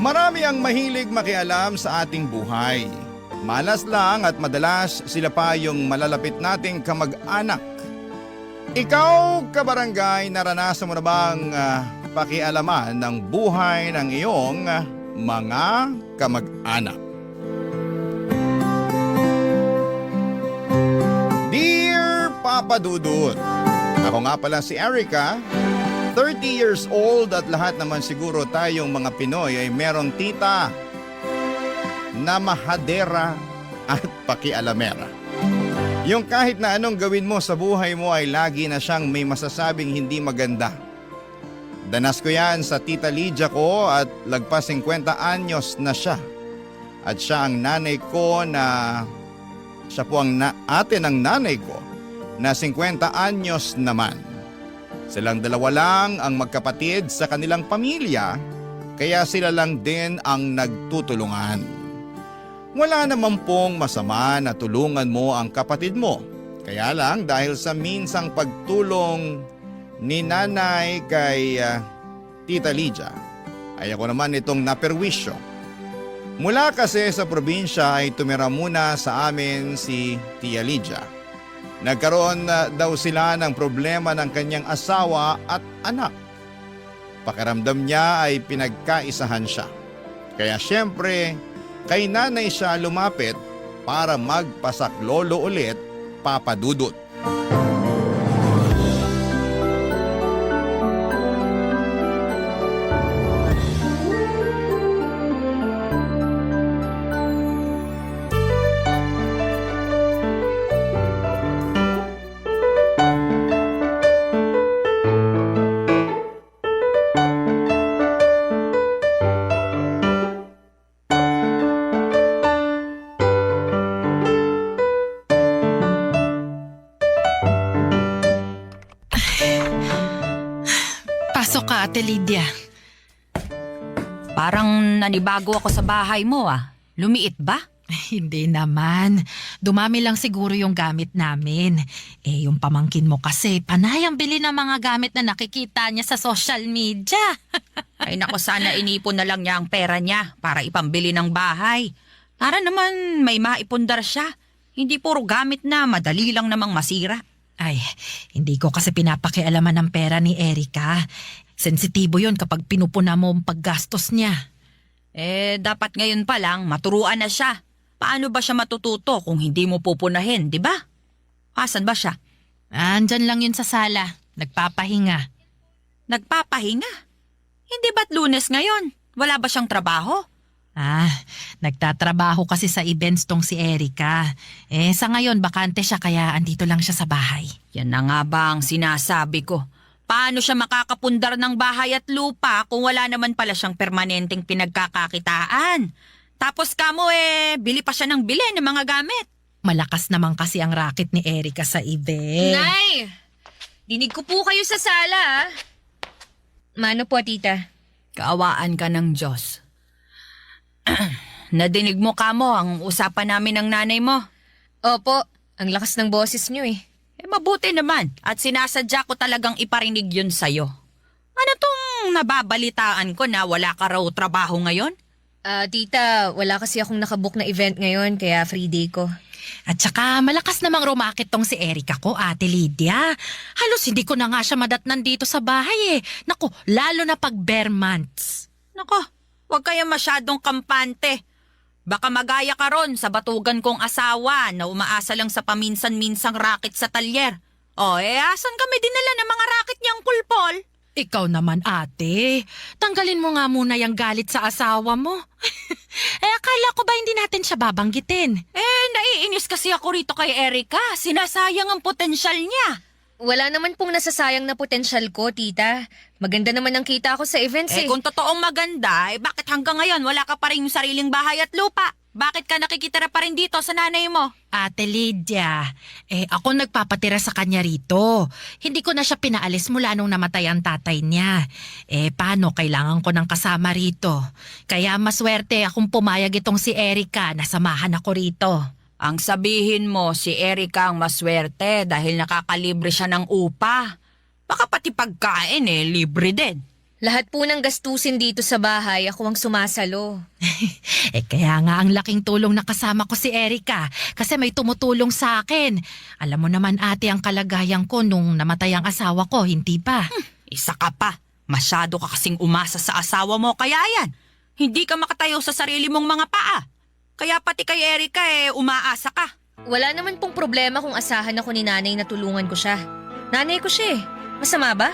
Marami ang mahilig makialam sa ating buhay. Malas lang at madalas sila pa yung malalapit nating kamag-anak. Ikaw, kabarangay, naranasan mo na bang pakialaman ng buhay ng iyong mga kamag-anak? Dear Papa Dudut, ako nga pala si Erica, 30 years old at lahat naman siguro tayong mga Pinoy ay merong tita na mahadera at pakialamera. Yung kahit na anong gawin mo sa buhay mo ay lagi na siyang may masasabing hindi maganda. Danas ko yan sa tita Lydia ko at lagpas 50 anyos na siya. At siya ang nanay ko na, siya po ang ate ng nanay ko na 50 anyos naman. Silang dalawa lang ang magkapatid sa kanilang pamilya, kaya sila lang din ang nagtutulungan. Wala naman pong masama na tulungan mo ang kapatid mo. Kaya lang dahil sa minsang pagtulong ni nanay kay Tita Lydia, ay ako naman itong naperwisyo. Mula kasi sa probinsya ay tumira muna sa amin si Tia Lydia. Nagkaroon daw sila ng problema ng kanyang asawa at anak. Pakiramdam niya ay pinagkaisahan siya. Kaya syempre, kay nanay siya lumapit para magpasaklolo ulit, Papa Dudut. Pasok ka, Ate Lydia. Parang nanibago ako sa bahay mo ah. Lumiit ba? Hindi naman. Dumami lang siguro yung gamit namin. Yung pamangkin mo kasi, panay ang bili ng mga gamit na nakikita niya sa social media. Ay nako, sana inipon na lang niya ang pera niya para ipambili ng bahay. Para naman may maipundar siya. Hindi puro gamit na madali lang namang masira. Ay, hindi ko kasi pinapakialaman ng pera ni Erica. Sensitibo yon kapag pinupuna mo ang paggastos niya. Dapat ngayon pa lang maturuan na siya. Paano ba siya matututo kung hindi mo pupunahin, di ba? Asan ba siya? Andyan lang yun sa sala. Nagpapahinga. Nagpapahinga? Hindi ba't Lunes ngayon? Wala ba siyang trabaho? Nagtatrabaho kasi sa events tong si Erica. Sa ngayon, bakante siya kaya andito lang siya sa bahay. Yan na nga ba ang sinasabi ko? Paano siya makakapundar ng bahay at lupa kung wala naman pala siyang permanenteng pinagkakakitaan? Tapos kamo bili pa siya ng bili ng mga gamit. Malakas naman kasi ang racket ni Erica sa event. Nay! Dinig ko po kayo sa sala. Mano po, tita? Kaawaan ka ng Diyos. Nadinig mo kamo ang usapan namin ng nanay mo. Opo, ang lakas ng boses niyo eh. Mabuti naman at sinasadya ko talagang iparinig yun sa'yo. Ano tong nababalitaan ko na wala ka raw trabaho ngayon? Tita, wala kasi akong nakabook na event ngayon kaya free day ko. At saka malakas namang rumakit tong si Erica ko, Ate Lydia. Halos hindi ko na nga siya madatnan dito sa bahay eh. Naku, lalo na pag bare months. Nako, huwag kaya masyadong kampante. Baka magaya ka ron sa batugan kong asawa na umaasa lang sa paminsan-minsang racket sa talyer. Asan kami dinala ng mga racket niyang pulpol? Ikaw naman, ate. Tanggalin mo nga muna yung galit sa asawa mo. Akala ko ba hindi natin siya babanggitin? Naiinis kasi ako rito kay Erica. Sinasayang ang potensyal niya. Wala naman pong nasasayang na potensyal ko, tita. Maganda naman ang kita ko sa events eh. Kung totoong maganda, bakit hanggang ngayon wala ka pa rin yung sariling bahay at lupa? Bakit ka nakikitira pa rin dito sa nanay mo? Ate Lydia, ako nagpapatira sa kanya rito. Hindi ko na siya pinaalis mula nung namatay ang tatay niya. Paano kailangan ko ng kasama rito? Kaya maswerte akong pumayag itong si Erica na samahan ako rito. Ang sabihin mo, si Erica ang maswerte dahil nakakalibre siya ng upa. Baka pati pagkain libre din. Lahat po ng gastusin dito sa bahay, ako ang sumasalo. Kaya nga ang laking tulong na kasama ko si Erica kasi may tumutulong sa akin. Alam mo naman ate ang kalagayan ko nung namatay ang asawa ko, hindi ba? Isa ka pa. Masyado ka kasing umasa sa asawa mo, kaya yan. Hindi ka makatayo sa sarili mong mga paa. Kaya pati kay Erica umaasa ka. Wala naman pong problema kung asahan ako ni nanay na tulungan ko siya. Nanay ko siya eh. Masama ba?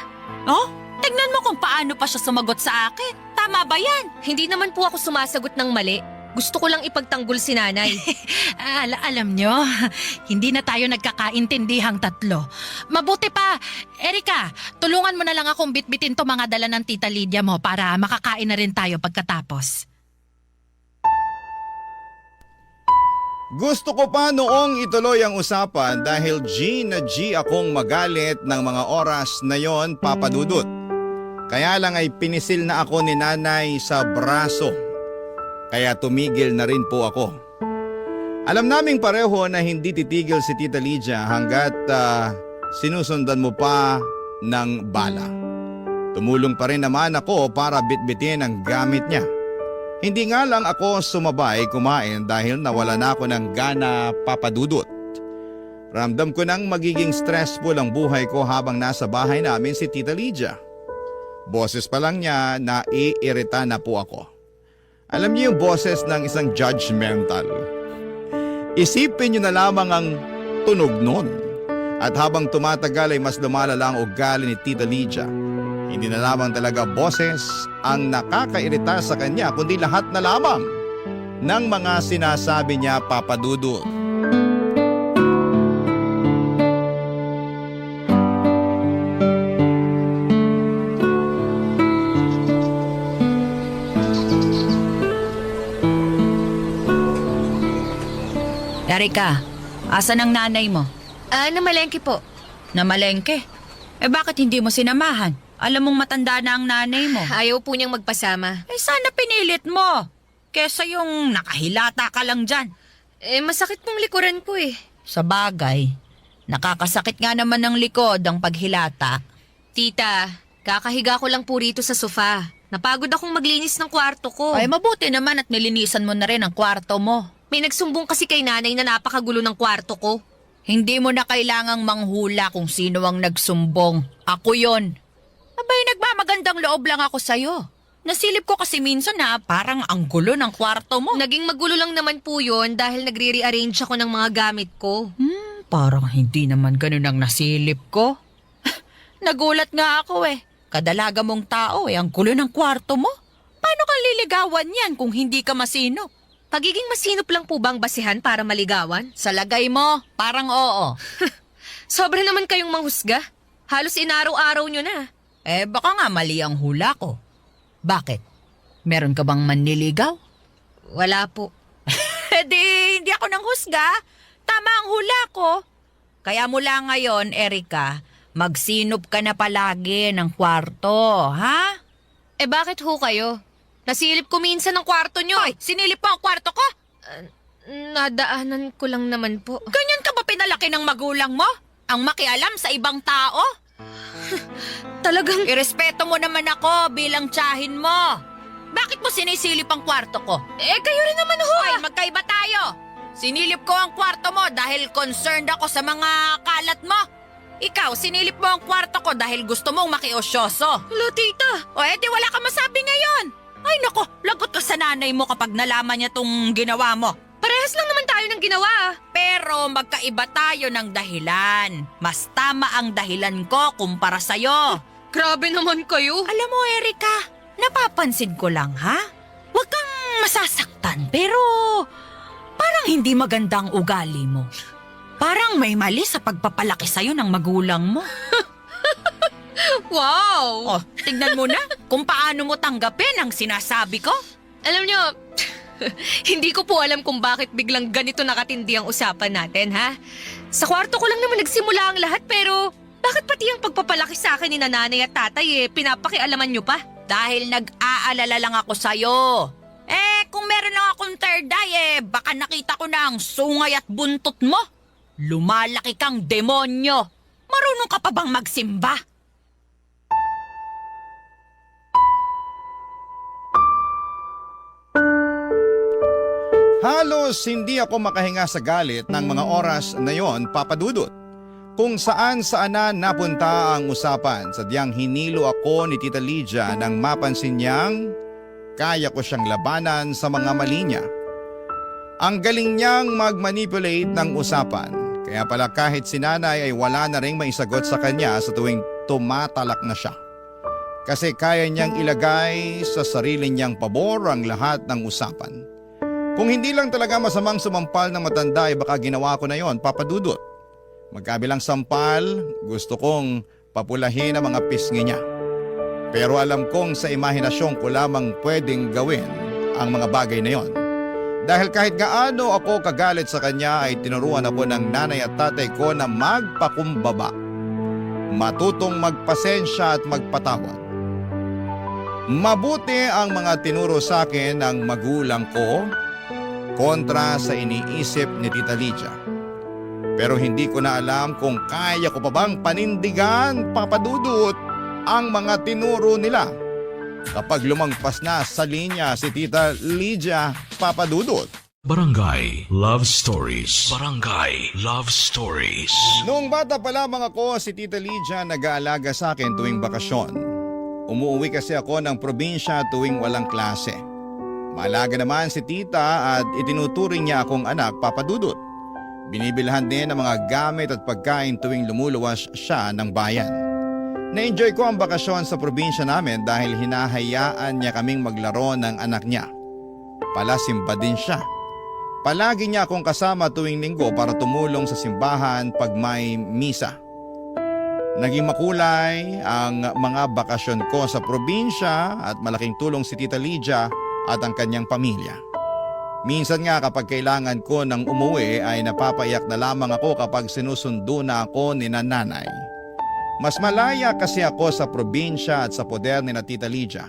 Oh? Tignan mo kung paano pa siya sumagot sa akin. Tama ba yan? Hindi naman po ako sumasagot ng mali. Gusto ko lang ipagtanggol si nanay. Alam nyo, hindi na tayo nagkakaintindihang tatlo. Mabuti pa, Erica, tulungan mo na lang akong bitbitin to mga dala ng Tita Lydia mo para makakain na rin tayo pagkatapos. Gusto ko pa noong ituloy ang usapan dahil G na G akong magalit ng mga oras na yon, Papa Dudut. Kaya lang ay pinisil na ako ni nanay sa braso. Kaya tumigil na rin po ako. Alam naming pareho na hindi titigil si Tita Lydia hanggat sinusundan mo pa ng bala. Tumulong pa rin naman ako para bitbitin ang gamit niya. Hindi nga lang ako sumabay kumain dahil nawala na ako ng gana, Papa Dudut. Ramdam ko nang magiging stressful ang buhay ko habang nasa bahay namin si Tita Lydia. Boses pa lang niya na iirita na po ako. Alam niyo yung boses ng isang judgmental. Isipin niyo na lamang ang tunog nun. At habang tumatagal ay mas lumalala ang ugali ni Tita Lydia. Hindi na lamang talaga boses ang nakakairita sa kanya kundi lahat na lamang ng mga sinasabi niya, Papa Dudut. Erica, asan ang nanay mo? Namalengke po. Namalengke? Bakit hindi mo sinamahan? Alam mong matanda na ang nanay mo. Ayaw po niyang magpasama. Sana pinilit mo. Kesa yung nakahilata ka lang dyan. Masakit pong likuran ko eh. Sa bagay, nakakasakit nga naman ng likod ang paghilata. Tita, kakahiga ko lang po rito sa sofa. Napagod akong maglinis ng kwarto ko. Ay, mabuti naman at nilinisan mo na rin ang kwarto mo. May nagsumbong kasi kay nanay na napakagulo ng kwarto ko. Hindi mo na kailangang manghula kung sino ang nagsumbong. Ako yon. Abay, nagmamagandang loob lang ako sa'yo. Nasilip ko kasi minsan na parang ang gulo ng kwarto mo. Naging magulo lang naman po yun dahil nagre-rearrange ako ng mga gamit ko. Parang hindi naman ganun ang nasilip ko. Nagulat nga ako Kadalaga mong tao ang gulo ng kwarto mo. Paano kang liligawan yan kung hindi ka masinop? Pagiging masinop lang po bang basihan para maligawan? Sa lagay mo, parang oo. Sobra naman kayong manghusga. Halos inaraw-araw nyo na. Baka nga mali ang hula ko. Bakit? Meron ka bang manliligaw? Wala po. Hindi ako nang husga. Tama ang hula ko. Kaya mula ngayon, Erica, magsinop ka na palagi ng kwarto, ha? Bakit ho kayo? Nasilip ko minsan ang kwarto nyo. Hoy, sinilip mo ang kwarto ko? Nadaanan ko lang naman po. Ganyan ka ba pinalaki ng magulang mo? Ang makialam sa ibang tao? Talagang... Irespeto mo naman ako bilang tiyahin mo. Bakit mo sinisilip ang kwarto ko? kayo rin naman ho. Hoy, magkaiba tayo. Sinilip ko ang kwarto mo dahil concerned ako sa mga kalat mo. Ikaw, sinilip mo ang kwarto ko dahil gusto mong makiosyoso. Hello, tita. Di wala ka masabi ngayon. Ay nako, lagot ka sa nanay mo kapag nalaman niya tong ginawa mo. Parehas lang naman tayo ng ginawa. Pero magkaiba tayo ng dahilan. Mas tama ang dahilan ko kumpara sa'yo. Grabe naman kayo. Alam mo, Erica, napapansin ko lang, ha? Huwag kang masasaktan, pero parang hindi maganda ang ugali mo. Parang may mali sa pagpapalaki sa'yo ng magulang mo. Wow! Tignan mo na kung paano mo tanggapin ang sinasabi ko. Alam nyo, hindi ko po alam kung bakit biglang ganito nakatindi ang usapan natin, ha? Sa kwarto ko lang naman nagsimula ang lahat, pero bakit pati ang pagpapalaki sa akin ni nanay at tatay pinapakialaman nyo pa? Dahil nag-aalala lang ako sa'yo. Kung meron lang akong third eye, baka nakita ko na ang sungay at buntot mo. Lumalaki kang demonyo. Marunong ka pa bang magsimba? Halos hindi ako makahinga sa galit ng mga oras na yon, Papa Dudut. Kung saan na napunta ang usapan, sadyang hinilo ako ni Tita Lydia nang mapansin niyang kaya ko siyang labanan sa mga mali niya. Ang galing niyang mag-manipulate ng usapan, kaya pala kahit si nanay ay wala na ring maisagot sa kanya sa tuwing tumatalak na siya. Kasi kaya niyang ilagay sa sarili niyang pabor ang lahat ng usapan. Kung hindi lang talaga masamang sumampal ng matanda ay baka ginawa ko na yon, Papa Dudut. Magkabilang sampal, gusto kong papulahin ang mga pisngi niya. Pero alam kong sa imahinasyon ko lamang pwedeng gawin ang mga bagay na yon. Dahil kahit gaano ako kagalit sa kanya ay tinuruan ako ng nanay at tatay ko na magpakumbaba. Matutong magpasensya at magpatawad. Mabuti ang mga tinuro sa akin ng magulang ko kontra sa iniisip ni Tita Lydia. Pero hindi ko na alam kung kaya ko pa bang panindigan, Papa Dudut, ang mga tinuro nila. Kapag lumagpas na sa linya si Tita Lydia, Papa Dudut. Barangay Love Stories. Barangay Love Stories. Noong bata pa lamang ako, si Tita Lydia nag-aalaga sa akin tuwing bakasyon. Umuwi kasi ako ng probinsya tuwing walang klase. Maalaga naman si Tita at itinuturing niya akong anak, Papa Dudut. Binibilhan din ng mga gamit at pagkain tuwing lumuluwas siya ng bayan. Na-enjoy ko ang bakasyon sa probinsya namin dahil hinahayaan niya kaming maglaro ng anak niya. Palasimba din siya. Palagi niya akong kasama tuwing linggo para tumulong sa simbahan pag may misa. Naging makulay ang mga bakasyon ko sa probinsya at malaking tulong si Tita Lydia at ang kanyang pamilya. Minsan nga kapag kailangan ko ng umuwi ay napapaiyak na lamang ako kapag sinusundo na ako ni nanay. Mas malaya kasi ako sa probinsya at sa poder ni na Tita Lydia.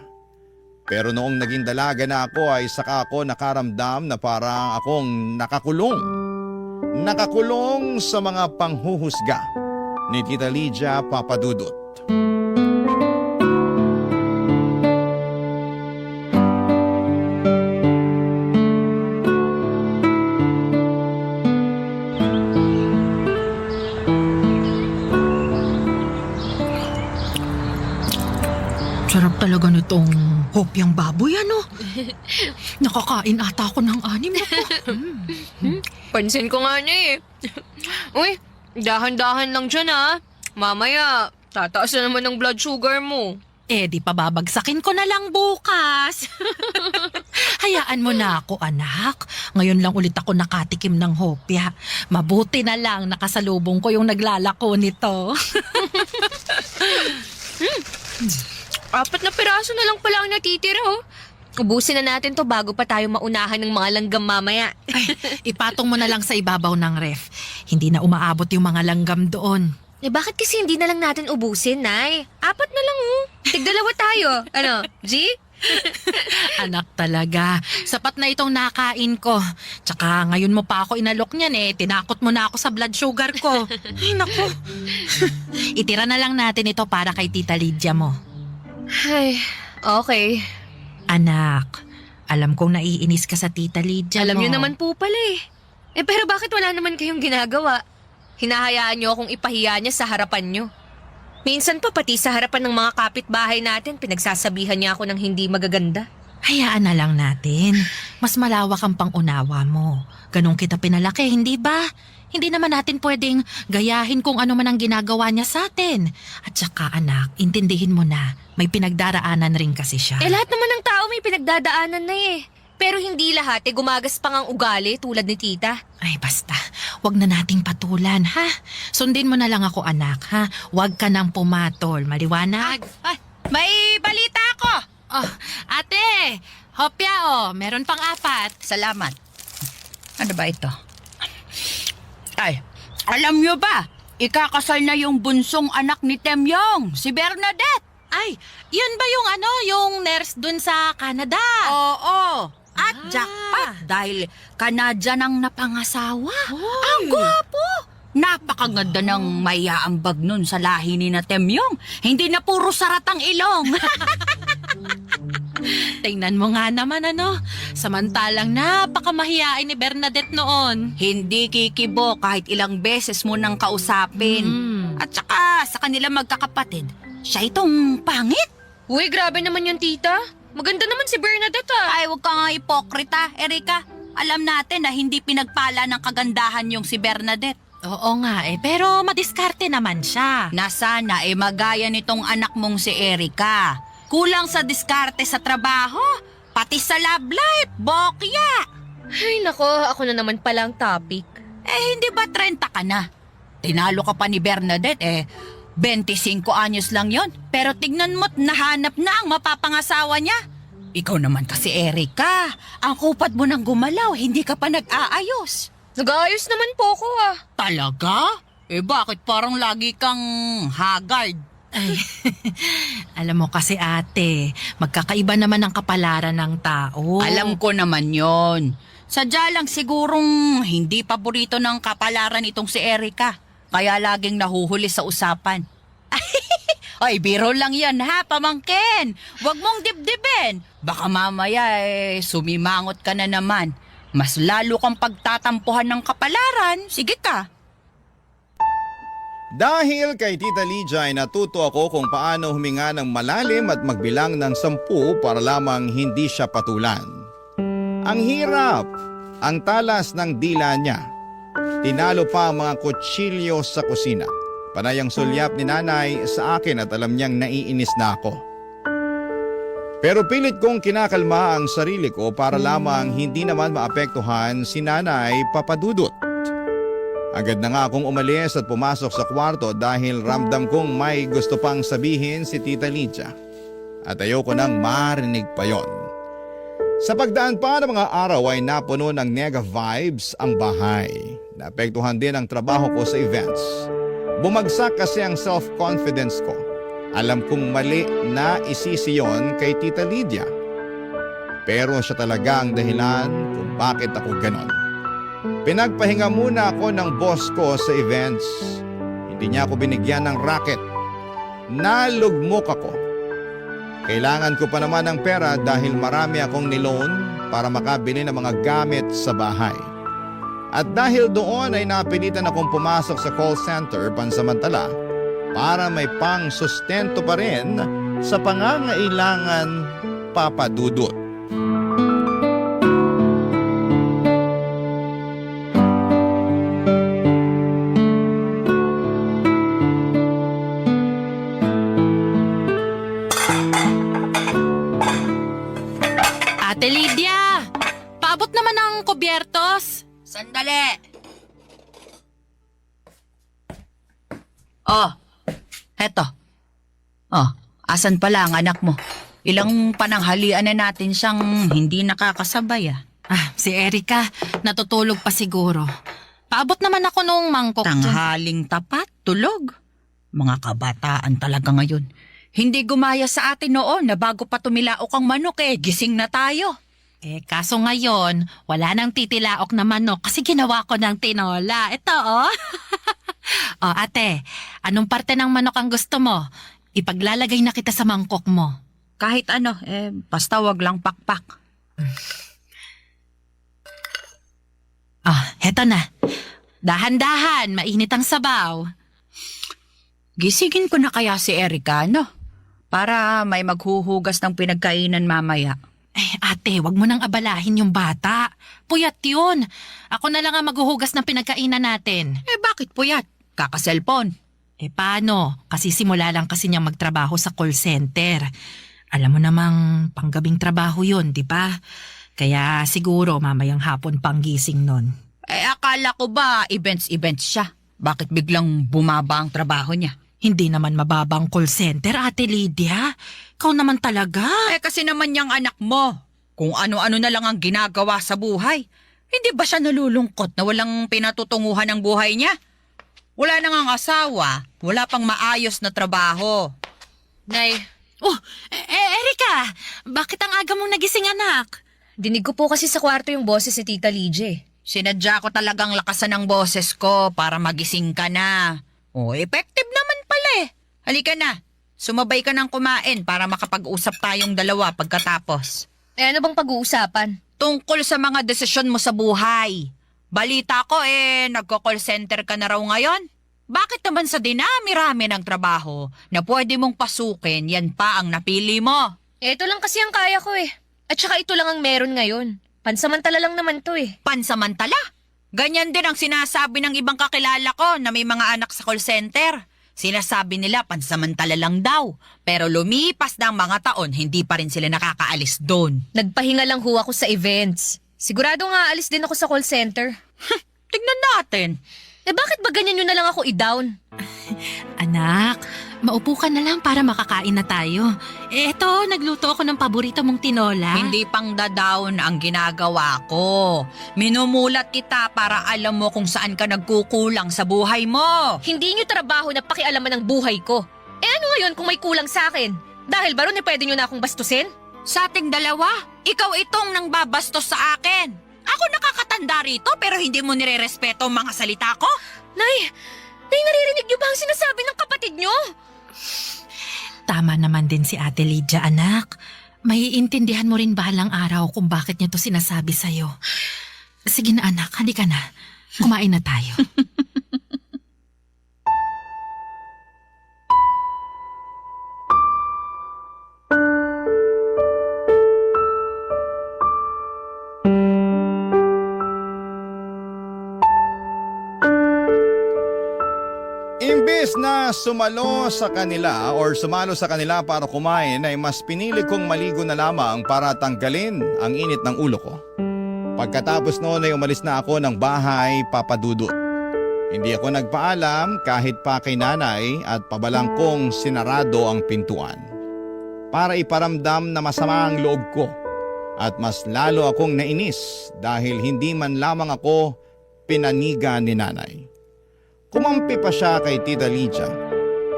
Pero noong naging dalaga na ako ay saka ako nakaramdam na parang akong nakakulong. Nakakulong sa mga panghuhusga ni Tita Lydia, Papa Dudut. Sarap talaga nitong hopyang baboy, ano? Nakakain ata ako ng 6 na po. Pansin ko nga niya eh. Uy, dahan-dahan lang dyan ha. Mamaya, tataas na naman ang blood sugar mo. Eh, di pa babagsakin ko na lang bukas. Hayaan mo na ako, anak. Ngayon lang ulit ako nakatikim ng hopya. Mabuti na lang nakasalubong ko yung naglalako nito. 4 na piraso na lang pala ang natitira oh. Ubusin na natin to bago pa tayo maunahan ng mga langgam mamaya. Ay, ipatong mo na lang sa ibabaw ng ref. Hindi na umaabot yung mga langgam doon. Eh bakit kasi hindi na lang natin ubusin, Nay? 4 na lang oh. Tig-2 tayo. Ano, G? Anak talaga. Sapat na itong nakain ko. Tsaka ngayon mo pa ako inalok niyan eh. Tinakot mo na ako sa blood sugar ko. Ay, naku. Itira na lang natin ito para kay Tita Lydia mo. Ay, okay. Anak, alam kong naiinis ka sa Tita Lydia Alam mo. niyo naman po pala eh. Eh pero bakit wala naman kayong ginagawa? Hinahayaan niyo akong ipahiya niya sa harapan niyo. Minsan pa pati sa harapan ng mga kapitbahay natin, pinagsasabihan niya ako ng hindi magaganda. Hayaan na lang natin. Mas malawak ang pangunawa mo. Ganun kita pinalaki, hindi ba? Hindi naman natin pwedeng gayahin kung ano man ang ginagawa niya sa atin. At saka anak, intindihin mo na, may pinagdaraanan rin kasi siya. Eh lahat naman ng tao may pinagdadaanan na eh. Pero hindi lahat eh gumagaspang ang ugali tulad ni tita. Ay basta, wag na nating patulan, ha? Sundin mo na lang ako anak, ha? Wag ka nang pumatol, maliwanag? Ay, may balita ako. Oh, ate, hopya oh, meron pang 4. Salamat. Ano ba ito? Ay, alam nyo ba? Ikakasal na yung bunsong anak ni Temyong, si Bernadette. Ay, yun ba yung yung nurse dun sa Canada? Oo. At jackpot dahil Canadian ang napangasawa. Ang gwapo. Napakaganda ng maiaambag nun sa lahi ni na Temyong. Hindi na puro saratang ilong. Tingnan mo nga naman samantalang napakamahiyain ni Bernadette noon. Hindi kikibo kahit ilang beses mo nang kausapin. At saka sa kanila magkakapatid, siya itong pangit. Uy, grabe naman yung tita. Maganda naman si Bernadette Ay, huwag ka nga ipokrita, Erika. Alam natin na hindi pinagpala ng kagandahan yung si Bernadette. Oo nga pero madiskarte naman siya. Na sana magaya nitong anak mong si Erika. Kulang sa diskarte sa trabaho, pati sa love life, bokya. Ay nako, ako na naman palang topic. Hindi ba 30 ka na? Tinalo ka pa ni Bernadette 25 anyos lang yon. Pero tignan mo't nahanap na ang mapapangasawa niya. Ikaw naman kasi Erika, ang kupad mo nang gumalaw, hindi ka pa nag-aayos. Nag-aayos naman po ako Talaga? Bakit parang lagi kang haggard? Ay, alam mo kasi ate, magkakaiba naman ang kapalaran ng tao. Alam ko naman yon. Sadya lang sigurong hindi paborito ng kapalaran itong si Erika. Kaya laging nahuhuli sa usapan. Ay, biro lang yan ha, pamangkin. Huwag mong dibdibin. Baka mamaya sumimangot ka na naman. Mas lalo kang pagtatampuhan ng kapalaran. Sige ka. Dahil kay Tita Lydia ay natuto ako kung paano huminga ng malalim at magbilang ng 10 para lamang hindi siya patulan. Ang hirap, ang talas ng dila niya. Tinalo pa ang mga kutsilyo sa kusina. Panay ang sulyap ni nanay sa akin at alam niyang naiinis na ako. Pero pilit kong kinakalma ang sarili ko para lamang hindi naman maapektuhan si Nanay Papadudut. Agad na nga akong umalis at pumasok sa kwarto dahil ramdam kong may gusto pang sabihin si Tita Lydia. At ayoko nang marinig pa yon. Sa pagdaan pa ng mga araw ay napuno ng nega vibes ang bahay. Naapektuhan din ang trabaho ko sa events. Bumagsak kasi ang self-confidence ko. Alam kong mali na isisi yon kay Tita Lydia. Pero siya talaga ang dahilan kung bakit ako ganon. Pinagpahinga muna ako ng boss ko sa events. Hindi niya ako binigyan ng racket. Nalugmok ako. Kailangan ko pa naman ng pera dahil marami akong niloan para makabili ng mga gamit sa bahay. At dahil doon ay napilitan akong pumasok sa call center pansamantala para may pang-sustento pa rin sa pangangailangan Papadudut. Ate Lydia, paabot naman ang kubyertos. Sandali. Oh, heto. Oh, asan pala ang anak mo? Ilang pananghalian na natin siyang hindi nakakasabay Si Erika, natutulog pa siguro. Paabot naman ako nung mangkok dyan. Tanghaling tapat, tulog. Mga kabataan talaga ngayon. Hindi gumaya sa atin noon na bago pa tumilaok ang manok gising na tayo. Kaso ngayon, wala nang titilaok na manok kasi ginawa ko ng tinola. Ito ate, anong parte ng manok ang gusto mo? Ipaglalagay na kita sa mangkok mo. Kahit ano, basta wag lang pakpak. Heto na. Dahan-dahan, mainit ang sabaw. Gisingin ko na kaya si Erika, no? Para may maghuhugas ng pinagkainan mamaya. Ate, wag mo nang abalahin yung bata. Puyat yun. Ako na lang ang maghuhugas ng pinagkainan natin. Bakit puyat? Kaka-cellphone. Paano? Kasi simula lang kasi niyang magtrabaho sa call center. Alam mo namang panggabing trabaho yun, di ba? Kaya siguro mamayang hapon pang gising nun. Akala ko ba events siya? Bakit biglang bumaba ang trabaho niya? Hindi naman mababang call center, Ate Lydia. Ikaw naman talaga. Kasi naman yung anak mo. Kung ano-ano na lang ang ginagawa sa buhay. Hindi ba siya nalulungkot na walang pinatutunguhan ng buhay niya? Wala na ngang asawa. Wala pang maayos na trabaho. Nay, Erika, bakit ang aga mong nagising anak? dinig ko po kasi sa kwarto yung boses si Tita Lydia. Sinadya ko talagang lakasan ng boses ko para magising ka na. Effective naman pala Halika na. Sumabay ka ng kumain para makapag-usap tayong dalawa pagkatapos. Eh ano bang pag-uusapan? Tungkol sa mga desisyon mo sa buhay. Balita ko nagko-call center ka na raw ngayon. Bakit naman sa dinami-rami ng trabaho na pwede mong pasukin, yan pa ang napili mo? Ito lang kasi ang kaya ko eh. At saka ito lang ang meron ngayon. Pansamantala lang naman to eh. Pansamantala. Ganyan din ang sinasabi ng ibang kakilala ko na may mga anak sa call center. Sinasabi nila pansamantala lang daw. Pero lumipas na ang mga taon, hindi pa rin sila nakakaalis doon. Nagpahinga lang ho ako sa events. Sigurado nga alis din ako sa call center. Tignan natin. Eh bakit ba ganyan nyo na lang ako i-down? Anak, maupo ka na lang para makakain na tayo. Eto, nagluto ako ng paborito mong tinola. Hindi pang dadown ang ginagawa ko. Minumulat kita para alam mo kung saan ka nagkukulang sa buhay mo. Hindi nyo trabaho na pakialaman ng buhay ko. Eh ano ngayon kung may kulang sa akin? Dahil ba ron pwede nyo na akong bastusin? Sa ating dalawa, ikaw itong nang babastos sa akin. Ako nakakatanda rito pero hindi mo nire-respeto ang mga salita ko. Nay, naririnig nyo ba ang sinasabi ng kapatid nyo? Tama naman din si Ate Lydia, anak. Maiintindihan mo rin balang araw kung bakit niya to sinasabi sa'yo. Sige na anak, halika na. Kumain na tayo. Imbes na sumalo sa kanila para kumain ay mas pinili kong maligo na lamang para tanggalin ang init ng ulo ko. Pagkatapos noon ay umalis na ako ng bahay, Papa Dudut. Hindi ako nagpaalam kahit pa kay nanay at pabalang kong sinarado ang pintuan. Para iparamdam na masama ang loob ko at mas lalo akong nainis dahil hindi man lamang ako pinaniga ni nanay. Kumampi pa siya kay Tita Lydia.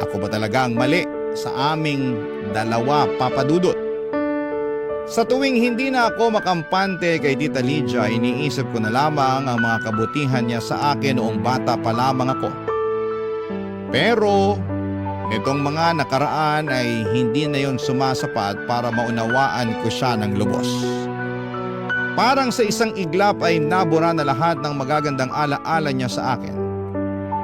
Ako ba talaga ang mali sa aming dalawa, Papa Dudut? Sa tuwing hindi na ako makampante kay Tita Lydia, iniisip ko na lamang ang mga kabutihan niya sa akin noong bata pa lamang ako. Pero nitong mga nakaraan ay hindi na yon sumasapat para maunawaan ko siya ng lubos. Parang sa isang iglap ay nabura na lahat ng magagandang alaala niya sa akin.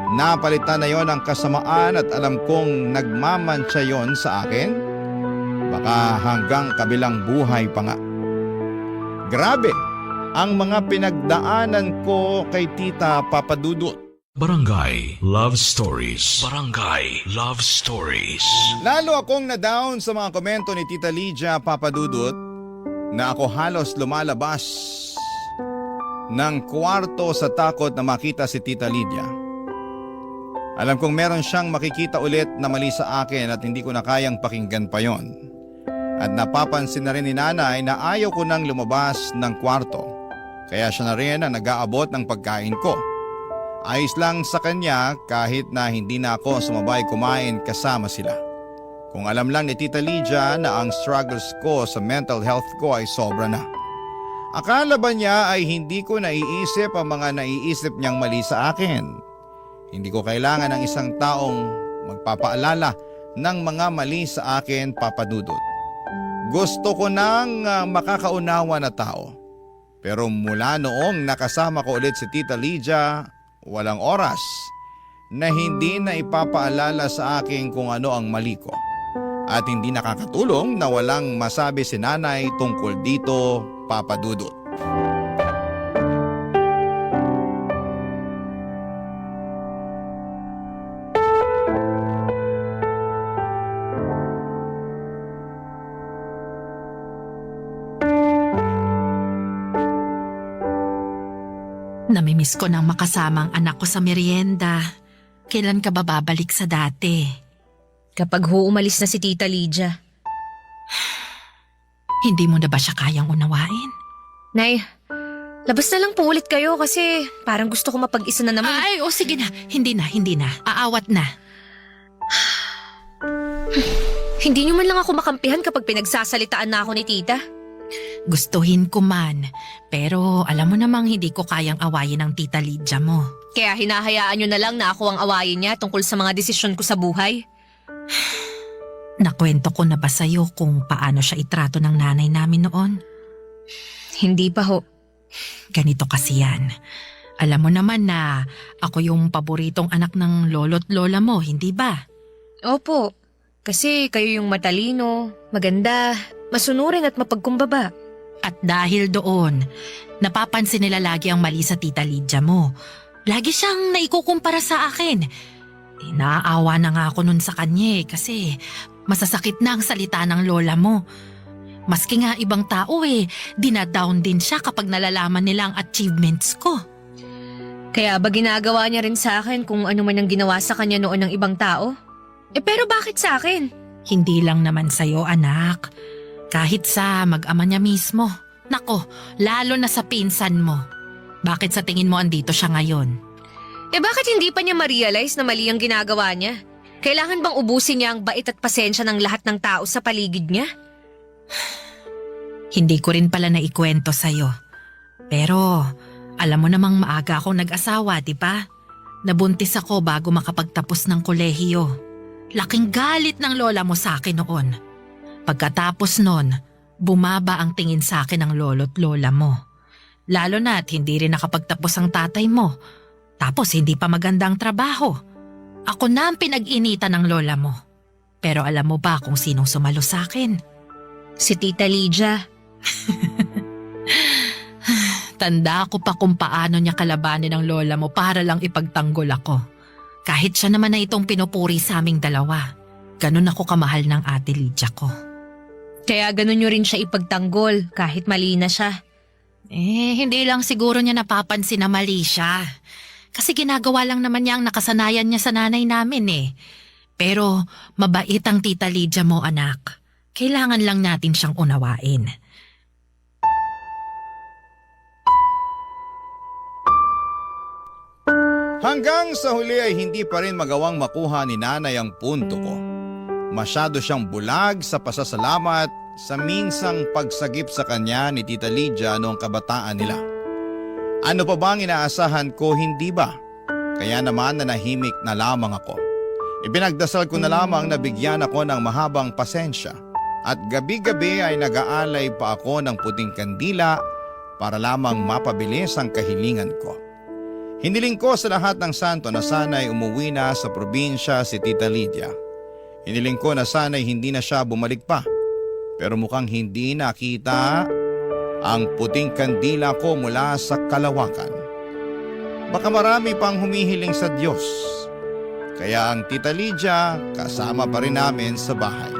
Napalitan na yon ang kasamaan at alam kong nagmamantsa yon sa akin. Baka hanggang kabilang buhay pa nga. Grabe ang mga pinagdaanan ko kay Tita Papa Dudut. Barangay Love Stories. Barangay Love Stories. Lalo akong na-down sa mga komento ni Tita Lydia, Papa Dudut, na ako halos lumalabas ng kwarto sa takot na makita si Tita Lydia. Alam kong meron siyang makikita ulit na mali sa akin at hindi ko na kayang pakinggan pa yon. At napapansin na rin ni nanay na ayaw ko nang lumabas ng kwarto. Kaya siya na rin ang nag-aabot ng pagkain ko. Ayos lang sa kanya kahit na hindi na ako sumabay kumain kasama sila. Kung alam lang ni Tita Lydia na ang struggles ko sa mental health ko ay sobra na. Akala ba niya ay hindi ko naiisip ang mga naiisip niyang mali sa akin? Hindi ko kailangan ng isang taong magpapaalala ng mga mali sa akin, Papa Dudut. Gusto ko nang makakaunawa na tao. Pero mula noong nakasama ko ulit si Tita Lydia, walang oras na hindi na ipapaalala sa akin kung ano ang mali ko. At hindi nakakatulong na walang masabi si nanay tungkol dito, Papa Dudut. Namimiss ko nang makasama ang anak ko sa merienda. Kailan ka ba babalik sa dati? Kapag umalis na si Tita Lydia. Hindi mo na ba siya kayang unawain? Nay, labas na lang po ulit kayo kasi parang gusto ko mapag-isa na naman. Ay, sige na. Hindi na. Aawat na. Hindi niyo man lang ako makampihan kapag pinagsasalitaan na ako ni Tita. Gustuhin ko man. Pero alam mo namang hindi ko kayang awayin ang Tita Lydia mo. Kaya hinahayaan niyo na lang na ako ang awayin niya tungkol sa mga desisyon ko sa buhay. Nakwento ko na ba sa'yo kung paano siya itrato ng nanay namin noon? Hindi pa ho. Ganito kasi yan. Alam mo naman na ako yung paboritong anak ng lolo't lola mo, hindi ba? Opo, kasi kayo yung matalino, maganda, masunurin at mapagkumbaba. At dahil doon, napapansin nila lagi ang mali sa tita Lydia mo. Lagi siyang naikukumpara sa akin. Naaawa na nga ako nun sa kanya kasi masasakit na ang salita ng lola mo. Maski nga ibang tao dinadown din siya kapag nalalaman nila ang achievements ko. Kaya ba ginagawa niya rin sa akin kung ano man ang ginawa sa kanya noon ng ibang tao? Pero bakit sa akin? Hindi lang naman sa'yo, anak. Kahit sa mag-ama niya mismo. Nako, lalo na sa pinsan mo. Bakit sa tingin mo andito siya ngayon? Bakit hindi pa niya ma-realize na mali ang ginagawa niya? Kailangan bang ubusin niya ang bait at pasensya ng lahat ng tao sa paligid niya? Hindi ko rin pala naikwento sa'yo. Pero alam mo namang maaga akong nag-asawa, di ba? Nabuntis ako bago makapagtapos ng kolehiyo. Laking galit ng lola mo sa akin noon. Pagkatapos nun, bumaba ang tingin sa akin ng lolo't lola mo. Lalo na't hindi rin nakapagtapos ang tatay mo. Tapos hindi pa magandang trabaho. Ako na ang pinag-initan ng lola mo. Pero alam mo ba kung sinong sumalo sa akin? Si Tita Lydia. Tanda ko pa kung paano niya kalabanin ang lola mo para lang ipagtanggol ako. Kahit siya naman na itong pinupuri sa aming dalawa. Ganun ako kamahal ng ate Lydia ko. Kaya ganun nyo rin siya ipagtanggol kahit mali na siya. Hindi lang siguro niya napapansin na mali siya. Kasi ginagawa lang naman niya ang nakasanayan niya sa nanay namin. Pero mabait ang tita Lydia mo, anak. Kailangan lang natin siyang unawain. Hanggang sa huli ay hindi pa rin magawang makuha ni nanay ang punto ko. Masyado siyang bulag sa pasasalamat sa minsang pagsagip sa kanya ni Tita Lydia noong kabataan nila. Ano pa bang inaasahan ko, hindi ba? Kaya naman nanahimik na lamang ako. Ipinagdasal ko na lamang na bigyan ako ng mahabang pasensya at gabi-gabi ay nag-aalay pa ako ng puting kandila para lamang mapabilis ang kahilingan ko. Hiniling ko sa lahat ng santo na sana'y umuwi na sa probinsya si Tita Lydia. Hiniling ko na sana'y hindi na siya bumalik pa. Pero mukhang hindi nakita ang puting kandila ko mula sa kalawakan. Baka marami pang humihiling sa Diyos. Kaya ang Tita Lydia kasama pa rin namin sa bahay.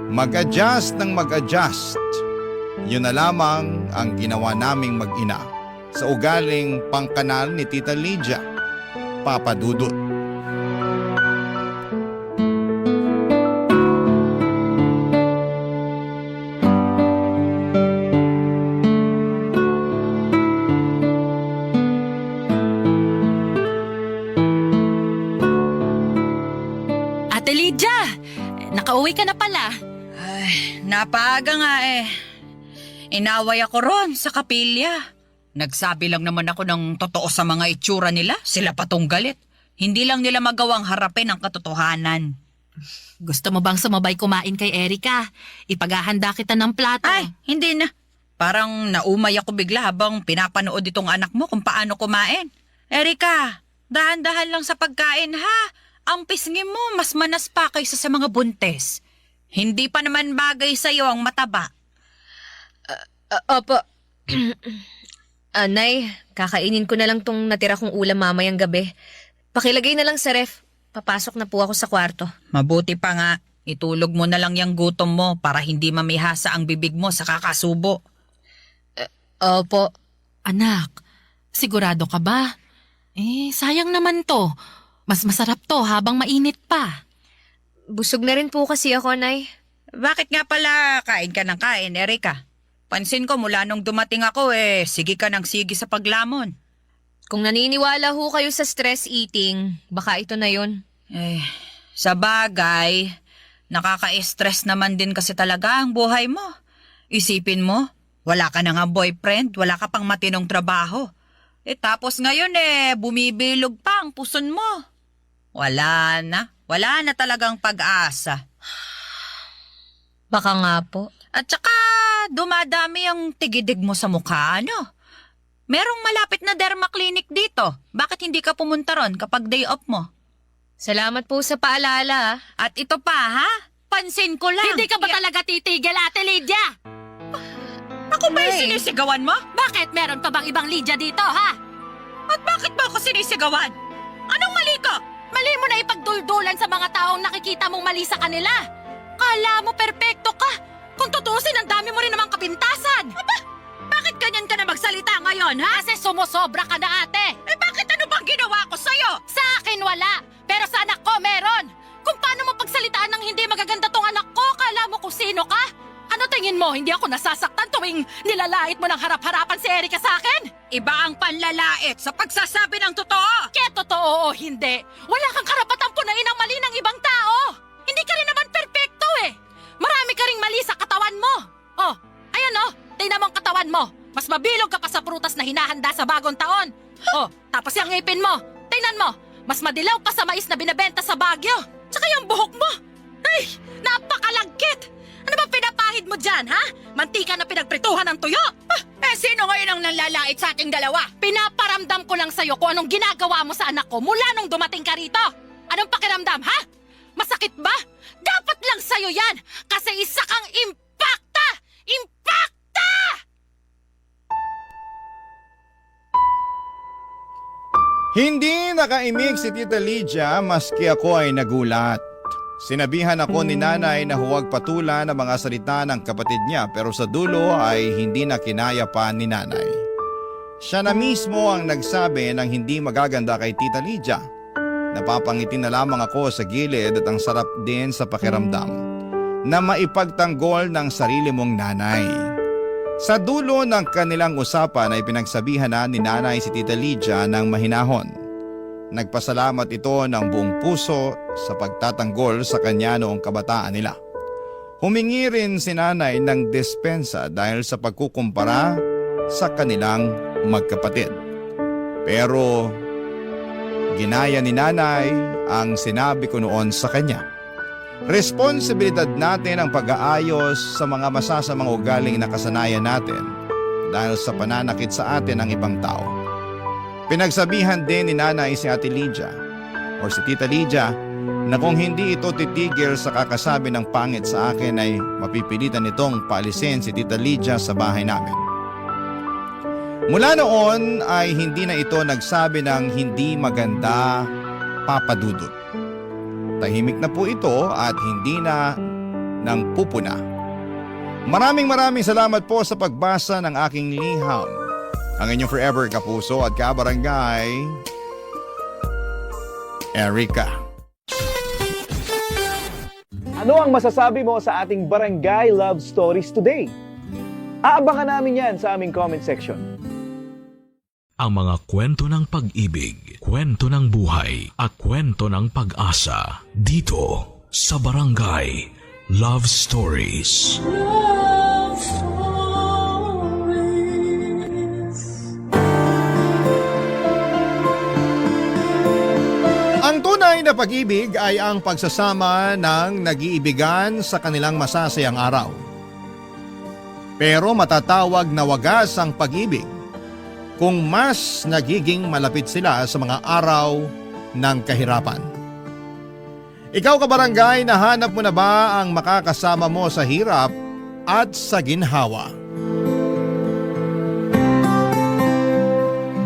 Mag-adjust ng mag-adjust. Yun na lamang ang ginawa naming mag-ina sa ugaling pangkanal ni Tita Lydia, Papa Dudut. Ate Lydia! Nakauwi ka na pala. Napaaga nga Inaway ako ron sa kapilya. Nagsabi lang naman ako ng totoo sa mga itsura nila, sila patong galit. Hindi lang nila magawang harapin ang katotohanan. Gusto mo bang sumabay kumain kay Erica? Ipaghahanda kita ng plato. Ay, hindi na. Parang naumay ako bigla habang pinapanood itong anak mo kung paano kumain. Erika, dahan-dahan lang sa pagkain ha. Ang pisngi mo mas manas pa kaysa sa mga buntes. Hindi pa naman bagay sa'yo ang mataba. Opo. Nay, kakainin ko na lang tong natira kong ulam mamayang gabi. Pakilagay na lang sa ref. Papasok na po ako sa kwarto. Mabuti pa nga, itulog mo na lang yung gutom mo para hindi mamihasa ang bibig mo sa kakasubo. Opo. Anak, sigurado ka ba? Sayang naman to. Mas masarap to habang mainit pa. Busog na rin po kasi ako, Nay. Bakit nga pala kain ka ng kain, Erika? Pansin ko mula nung dumating ako sige ka ng sige sa paglamon. Kung naniniwala ho kayo sa stress eating, baka ito na yun. Sa bagay, nakaka-stress naman din kasi talaga ang buhay mo. Isipin mo, wala ka na nga boyfriend, wala ka pang matinong trabaho. Tapos ngayon bumibilog pa ang puson mo. Wala Wala na talagang pag-asa. Baka nga po. At saka dumadami ang tigidig mo sa mukha, ano? Merong malapit na derma clinic dito. Bakit hindi ka pumunta ron kapag day off mo? Salamat po sa paalala. At ito pa, ha? Pansin ko lang. Hindi ka ba talaga titigil, Ate Lydia? Ako ba yung sinisigawan mo? Bakit? Meron pa bang ibang Lydia dito, ha? At bakit mo ako sinisigawan? Anong mali ko? Mali mo na ipagduldulan sa mga taong nakikita mong mali sa kanila. Kala mo perpekto ka. Kung tutusin, ang dami mo rin namang kapintasan. Bakit ganyan ka na magsalita ngayon, ha? Kasi sumusobra ka na, ate. Eh bakit ano bang ginawa ko sa'yo? Sa akin wala, pero sa anak ko meron. Kung paano mo pagsalitaan ng hindi magaganda tong anak ko, kala mo kung sino ka? Ano tingin mo, hindi ako nasasaktan tuwing nilalait mo ng harap-harapan si Erika sa akin? Iba ang panlalait sa pagsasabi ng totoo. Kaya totoo o hindi, wala kang karapatang punain ang mali ng ibang tao. Hindi ka rin naman perpekto eh. Marami ka ring mali sa katawan mo. Oh, ayan oh, tingnan mo ang katawan mo. Mas mabilog ka pa sa prutas na hinahanda sa bagong taon. Oh, tapos yung ngipin mo, tingnan mo, mas madilaw pa sa mais na binebenta sa Baguio. Tsaka yung buhok mo, ay, napakalagkit. Ano ba pinapahid mo dyan, ha? Mantika na pinagprituhan ng tuyo. Eh sino ngayon ang nanlalait sa ating dalawa? Pinaparamdam ko lang sa'yo kung anong ginagawa mo sa anak ko mula nung dumating ka rito. Anong pakiramdam, ha? Masakit ba? Dapat lang sa'yo yan kasi isa kang impacta! Impacta! Hindi nakaimik si Tita Lydia maski ako ay nagulat. Sinabihan ako ni nanay na huwag patulan ang mga salita ng kapatid niya pero sa dulo ay hindi na kinaya pa ni nanay. Siya na mismo ang nagsabi ng hindi magaganda kay Tita Lydia. Napapangiti na lamang ako sa gilid at ang sarap din sa pakiramdam na maipagtanggol ng sarili mong nanay. Sa dulo ng kanilang usapan ay pinagsabihan na ni nanay si Tita Lydia ng mahinahon. Nagpasalamat ito ng buong puso sa pagtatanggol sa kanya noong kabataan nila. Humingi rin si nanay ng dispensa dahil sa pagkukumpara sa kanilang magkapatid. Pero ginaya ni nanay ang sinabi ko noon sa kanya. Responsibilidad natin ang pag-aayos sa mga masasamang ugaling na kasanayan natin dahil sa pananakit sa atin ng ibang tao. Pinagsabihan din ni nanay si Ate Lydia o si Tita Lydia na kung hindi ito titigil sa kakasabi ng pangit sa akin ay mapipilitan itong paalisin si Tita Lydia sa bahay namin. Mula noon ay hindi na ito nagsabi ng hindi maganda, Papa Dudut. Tahimik na po ito at hindi na nang pupuna. Maraming salamat po sa pagbasa ng aking liham. Ang inyong forever kapuso at kabarangay, Erika. Ano ang masasabi mo sa ating Barangay Love Stories today? Aabangan namin yan sa aming comment section. Ang mga kwento ng pag-ibig, kwento ng buhay, at kwento ng pag-asa dito sa Barangay Love Stories. Love Stories. Ang tunay na pag-ibig ay ang pagsasama ng nag-iibigan sa kanilang masasayang araw. Pero matatawag na wagas ang pag-ibig kung mas nagiging malapit sila sa mga araw ng kahirapan. Ikaw kabarangay, nahanap mo na ba ang makakasama mo sa hirap at sa ginhawa?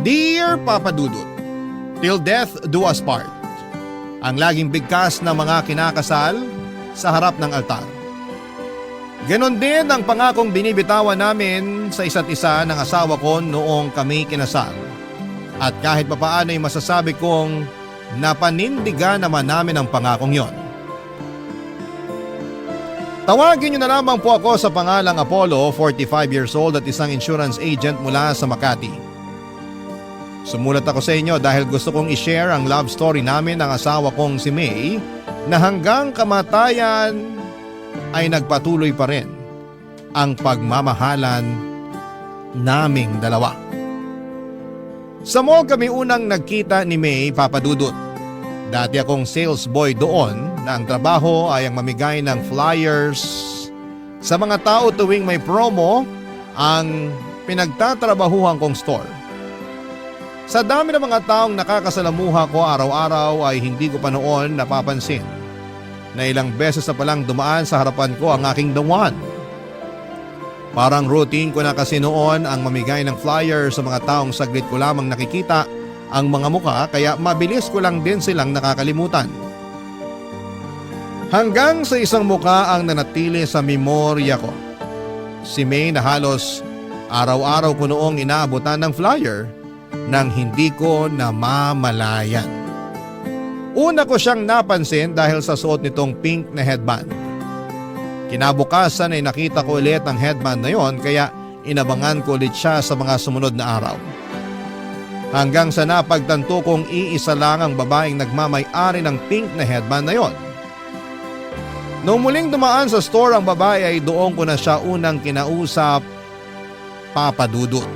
Dear Papa Dudut, till death do us part. Ang laging bigkas ng mga kinakasal sa harap ng altar. Ganon din ang pangakong binibitawan namin sa isa't isa ng asawa ko noong kami kinasal. At kahit papaano ay masasabi kong napanindigan naman namin ang pangakong yon. Tawagin niyo na lamang po ako sa pangalang Apollo, 45 years old at isang insurance agent mula sa Makati. Sumulat ako sa inyo dahil gusto kong i-share ang love story namin ng asawa kong si May na hanggang kamatayan ay nagpatuloy pa rin ang pagmamahalan naming dalawa. Sa mall kami unang nagkita ni May, Papa Dudut. Dati akong sales boy doon na ang trabaho ay ang mamigay ng flyers sa mga tao tuwing may promo ang pinagtatrabahuhan kong store. Sa dami ng mga taong nakakasalamuha ko araw-araw ay hindi ko pa noon napapansin na ilang beses na palang dumaan sa harapan ko ang aking the one. Parang routine ko na kasi noon ang mamigay ng flyer sa mga taong saglit ko lamang nakikita ang mga mukha kaya mabilis ko lang din silang nakakalimutan. Hanggang sa isang mukha ang nanatili sa memorya ko. Si May na halos araw-araw ko noong inaabutan ng flyer nang hindi ko namamalayan. Una ko siyang napansin dahil sa suot nitong pink na headband. Kinabukasan ay nakita ko ulit ang headband na yon kaya inabangan ko ulit siya sa mga sumunod na araw. Hanggang sa napagtanto kong iisa lang ang babaeng nagmamay-ari ng pink na headband na yon. Noong muling dumaan sa store ang babae ay doon ko na siya unang kinausap, Papa Dudut.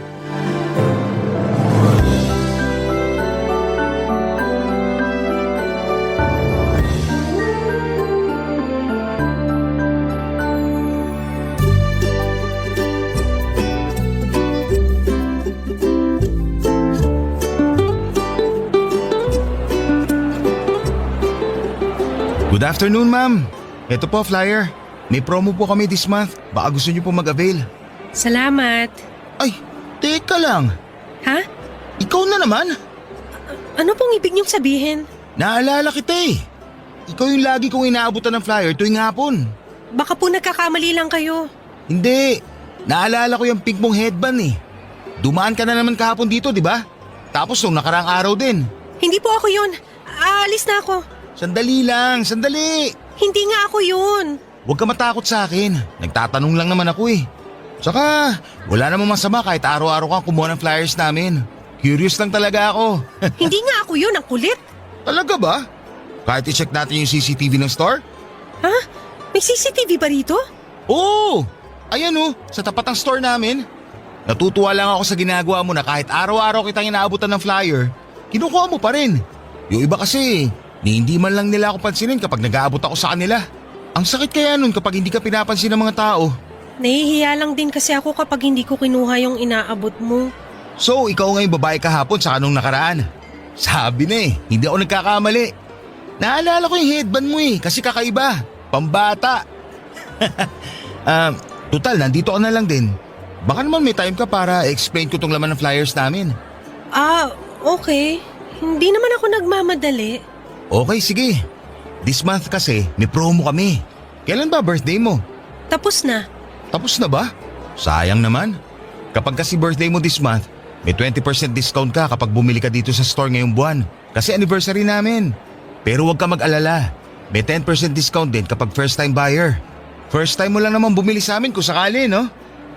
Good afternoon, ma'am. Ito po, flyer. May promo po kami this month. Baka gusto niyo po mag-avail. Salamat. Ay, teka lang. Ha? Ikaw na naman? Ano pong ibig niyong sabihin? Naalala kita eh. Ikaw yung lagi kong inaabutan ng flyer tuwing hapon. Baka po nagkakamali lang kayo. Hindi. Naalala ko yung pink mong headband eh. Dumaan ka na naman kahapon dito, di ba? Tapos nung nakaraang araw din. Hindi po ako yun. Aalis na ako. Sandali lang, sandali. Hindi nga ako yun. Huwag ka matakot sa akin. Nagtatanong lang naman ako eh. Tsaka, wala namang masama kahit araw-araw kang kumuha ng flyers namin. Curious lang talaga ako. Hindi nga ako yun, ang kulit. Talaga ba? Kahit i-check natin yung CCTV ng store? Ha? May CCTV ba rito? Oo! Ayan oh, sa tapat ng store namin. Natutuwa lang ako sa ginagawa mo na kahit araw-araw kitang inaabutan ng flyer, kinukuha mo pa rin. Yung iba kasi, hindi man lang nila ako pansinin kapag nag-aabot ako sa kanila. Ang sakit kaya nun kapag hindi ka pinapansin ng mga tao. Nahihiya lang din kasi ako kapag hindi ko kinuha yung inaabot mo. So, ikaw nga yung babae kahapon sa anong nakaraan. Sabi na eh, hindi ako nagkakamali. Naalala ko yung headband mo eh, kasi kakaiba. Pambata. Total, nandito ka na lang din. Baka naman may time ka para explain ko tong laman ng flyers namin. Okay. Hindi naman ako nagmamadali. Okay, sige. This month kasi, may promo kami. Kailan ba birthday mo? Tapos na. Tapos na ba? Sayang naman. Kapag kasi birthday mo this month, may 20% discount ka kapag bumili ka dito sa store ngayong buwan. Kasi anniversary namin. Pero huwag ka mag-alala. May 10% discount din kapag first time buyer. First time mo lang naman bumili sa amin kung sakali, no?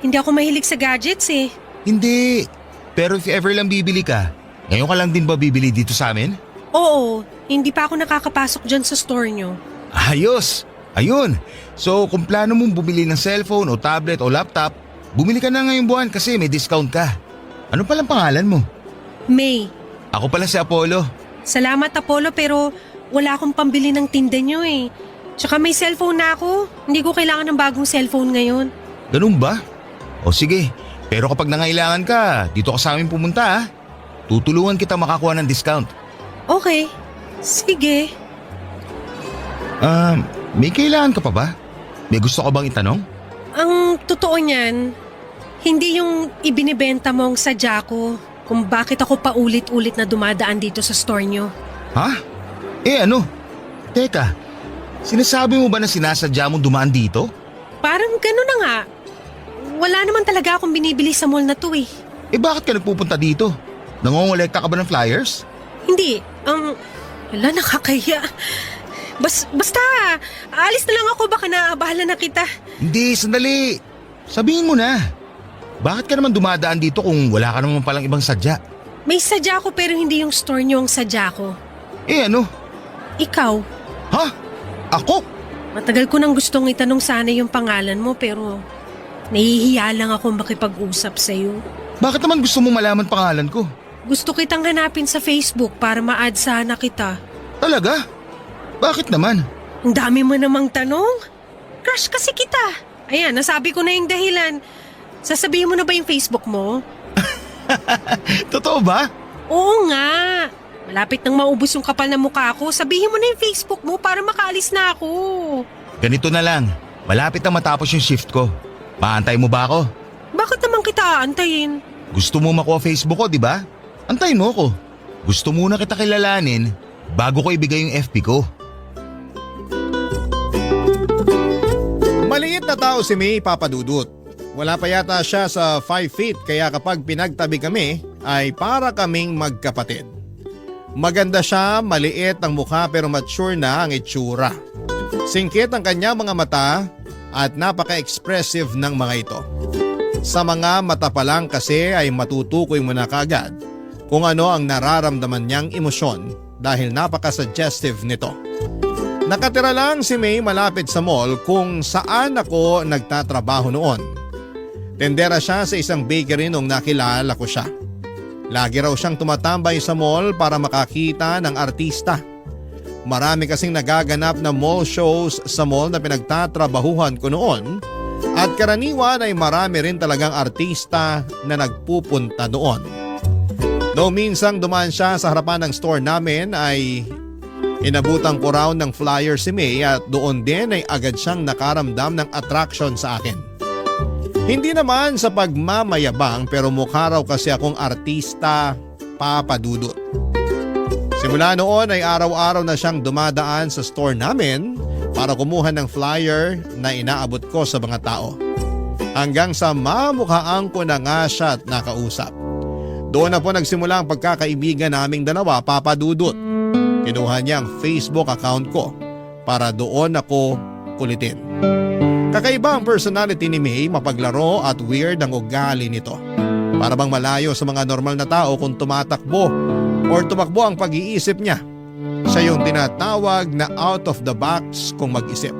Hindi ako mahilig sa gadgets eh. Hindi. Pero if ever lang bibili ka, ngayon ka lang din ba bibili dito sa amin? Oo, hindi pa ako nakakapasok dyan sa store nyo. Ayos! Ayun! So kung plano mong bumili ng cellphone o tablet o laptop, bumili ka na ngayong buwan kasi may discount ka. Ano palang pangalan mo? May. Ako pala si Apollo. Salamat Apollo pero wala akong pambili ng tinda nyo eh. Tsaka may cellphone na ako. Hindi ko kailangan ng bagong cellphone ngayon. Ganun ba? O sige, pero kapag nangailangan ka, dito ka sa amin pumunta ha. Tutulungan kita makakuha ng discount. Okay, sige. May kailangan ka pa ba? May gusto ka bang itanong? Ang totoo niyan, hindi yung ibinibenta mong sadya ko kung bakit ako paulit-ulit na dumadaan dito sa store nyo. Ha? Ano? Teka, sinasabi mo ba na sinasadya mong dumaan dito? Parang gano'n na nga. Wala naman talaga akong binibili sa mall na to eh. Bakit ka nagpupunta dito? Nangongolekta ka ba ng flyers? Hindi, wala nakakahiya. Basta, alis na lang ako baka naabahala na kita. Hindi, sandali. Sabihin mo na. Bakit ka naman dumadaan dito kung wala ka naman palang ibang sadya? May sadya ko pero hindi yung store nyo ang sadya ko. Ano? Ikaw, Ha? Ako? matagal ko nang gustong itanong sana yung pangalan mo pero nahihiya lang ako makipag-usap sa'yo. Bakit naman gusto mo malaman pangalan ko? Gusto kitang hanapin sa Facebook para ma-add sana kita. Talaga? Bakit naman? Ang dami mo namang tanong. Crush kasi kita. Ayan, nasabi ko na yung dahilan. Sasabihin mo na ba yung Facebook mo? Totoo ba? Oo nga. Malapit nang maubos yung kapal na mukha ko. Sabihin mo na yung Facebook mo para makaalis na ako. Ganito na lang. Malapit na matapos yung shift ko. Maantay mo ba ako? Bakit naman kita aantayin? Gusto mo makuha Facebook ko, di ba? Antayin mo ko. Gusto muna kita kilalanin bago ko ibigay yung FB ko. Maliit na tao si May, Papa Dudut. Wala pa yata siya sa 5 feet kaya kapag pinagtabi kami ay para kaming magkapatid. Maganda siya, maliit ang mukha pero mature na ang itsura. Singkit ang kanya mga mata at napaka-expressive ng mga ito. Sa mga mata pa lang kasi ay matutukoy mo na kaagad kung ano ang nararamdaman niyang emosyon dahil napaka-suggestive nito. Nakatira lang si May malapit sa mall kung saan ako nagtatrabaho noon. Tendera siya sa isang bakery nung nakilala ko siya. Lagi raw siyang tumatambay sa mall para makakita ng artista. Marami kasing nagaganap na mall shows sa mall na pinagtatrabahuhan ko noon at karaniwan ay marami rin talagang artista na nagpupunta doon. Noong minsang dumaan siya sa harapan ng store namin ay inabutan ko raw ng flyer si May at doon din ay agad siyang nakaramdam ng attraction sa akin. Hindi naman sa pagmamayabang pero mukha raw kasi akong artista, Papa Dudut. Simula noon ay araw-araw na siyang dumadaan sa store namin para kumuha ng flyer na inaabot ko sa mga tao. Hanggang sa mamukhaan ko na nga siya at nakausap. Doon na po nagsimula ang pagkakaibigan naming dalawa, Papa Dudut. Kinuha niya ang Facebook account ko para doon ako kulitin. Kakaiba ang personality ni May, mapaglaro at weird ang ugali nito. Para bang malayo sa mga normal na tao kung tumatakbo or tumakbo ang pag-iisip niya. Siya yung tinatawag na out of the box kung mag-isip.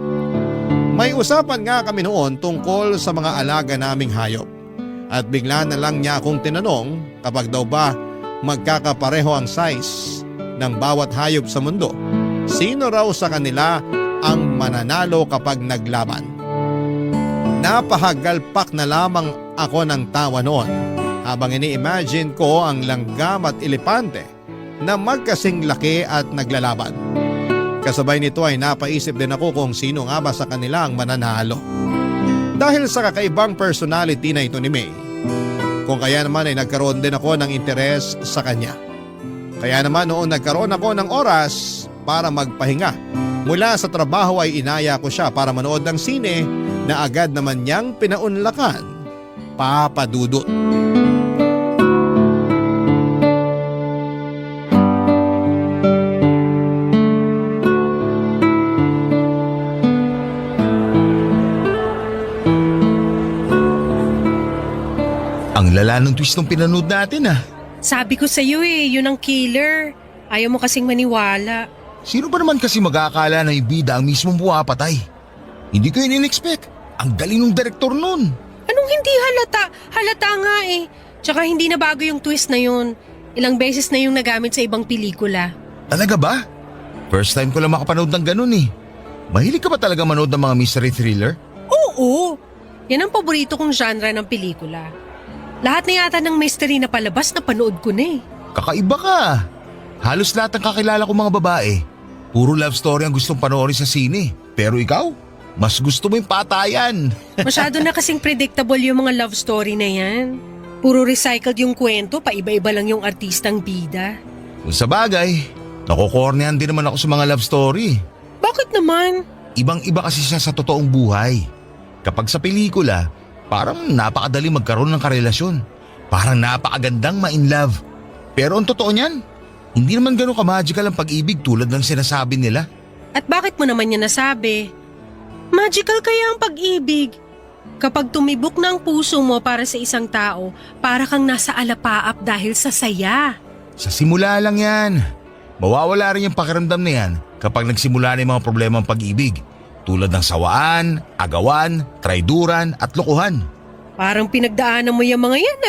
May usapan nga kami noon tungkol sa mga alaga naming hayop. At bigla na lang niya akong tinanong kapag daw ba magkakapareho ang size ng bawat hayop sa mundo. Sino raw sa kanila ang mananalo kapag naglaban? Napahagalpak na lamang ako ng tawa noon habang ini-imagine ko ang langgam at elepante na magkasing laki at naglalaban. Kasabay nito ay napaisip din ako kung sino nga ba sa kanila ang mananalo. Dahil sa kakaibang personality na ito ni May, kung kaya naman ay nagkaroon din ako ng interes sa kanya. Kaya naman noon nagkaroon ako ng oras para magpahinga. Mula sa trabaho ay inaya ko siya para manood ng sine na agad naman niyang pinaunlakan, Papa Dudut. Ang lala ng twist ng pinanood natin ah. Sabi ko sa'yo yun ang killer. Ayaw mo kasing maniwala. Sino ba naman kasi mag-aakala na yung bida ang mismong buwapatay? Hindi ko yun in-expect. Ang galing ng direktor nun. Anong hindi halata? Halata nga Tsaka hindi na bago yung twist na yun. Ilang beses na yung nagamit sa ibang pelikula. Talaga ba? First time ko lang makapanood ng ganun eh. Mahilig ka ba talaga manood ng mga mystery thriller? Oo! Yan ang paborito kong genre ng pelikula. Lahat na yata ng mystery na palabas na panood ko na Kakaiba ka. Halos lahat ng kakilala kong mga babae, puro love story ang gustong panoorin sa sine. Pero ikaw, mas gusto mo yung patayan. Masyado na kasing predictable yung mga love story na yan. Puro recycled yung kwento, paiba-iba lang yung artistang bida. Kung sa bagay, nakukornehan din naman ako sa mga love story. Bakit naman? Ibang-iba kasi siya sa totoong buhay. Kapag sa pelikula, parang napakadali magkaroon ng karelasyon. Parang napakagandang ma-in-love. Pero ang totoo niyan, hindi naman ganun ka-magical ang pag-ibig tulad ng sinasabi nila. At bakit mo naman yan nasabi? Magical kaya ang pag-ibig. Kapag tumibok na ang puso mo para sa isang tao, para kang nasa alapaap dahil sa saya. Sa simula lang yan. Mawawala rin yung pakiramdam na yan kapag nagsimula na yung mga problema ng pag-ibig. Tulad ng sawaan, agawan, traiduran at lokohan. Parang pinagdaanan mo yung mga yan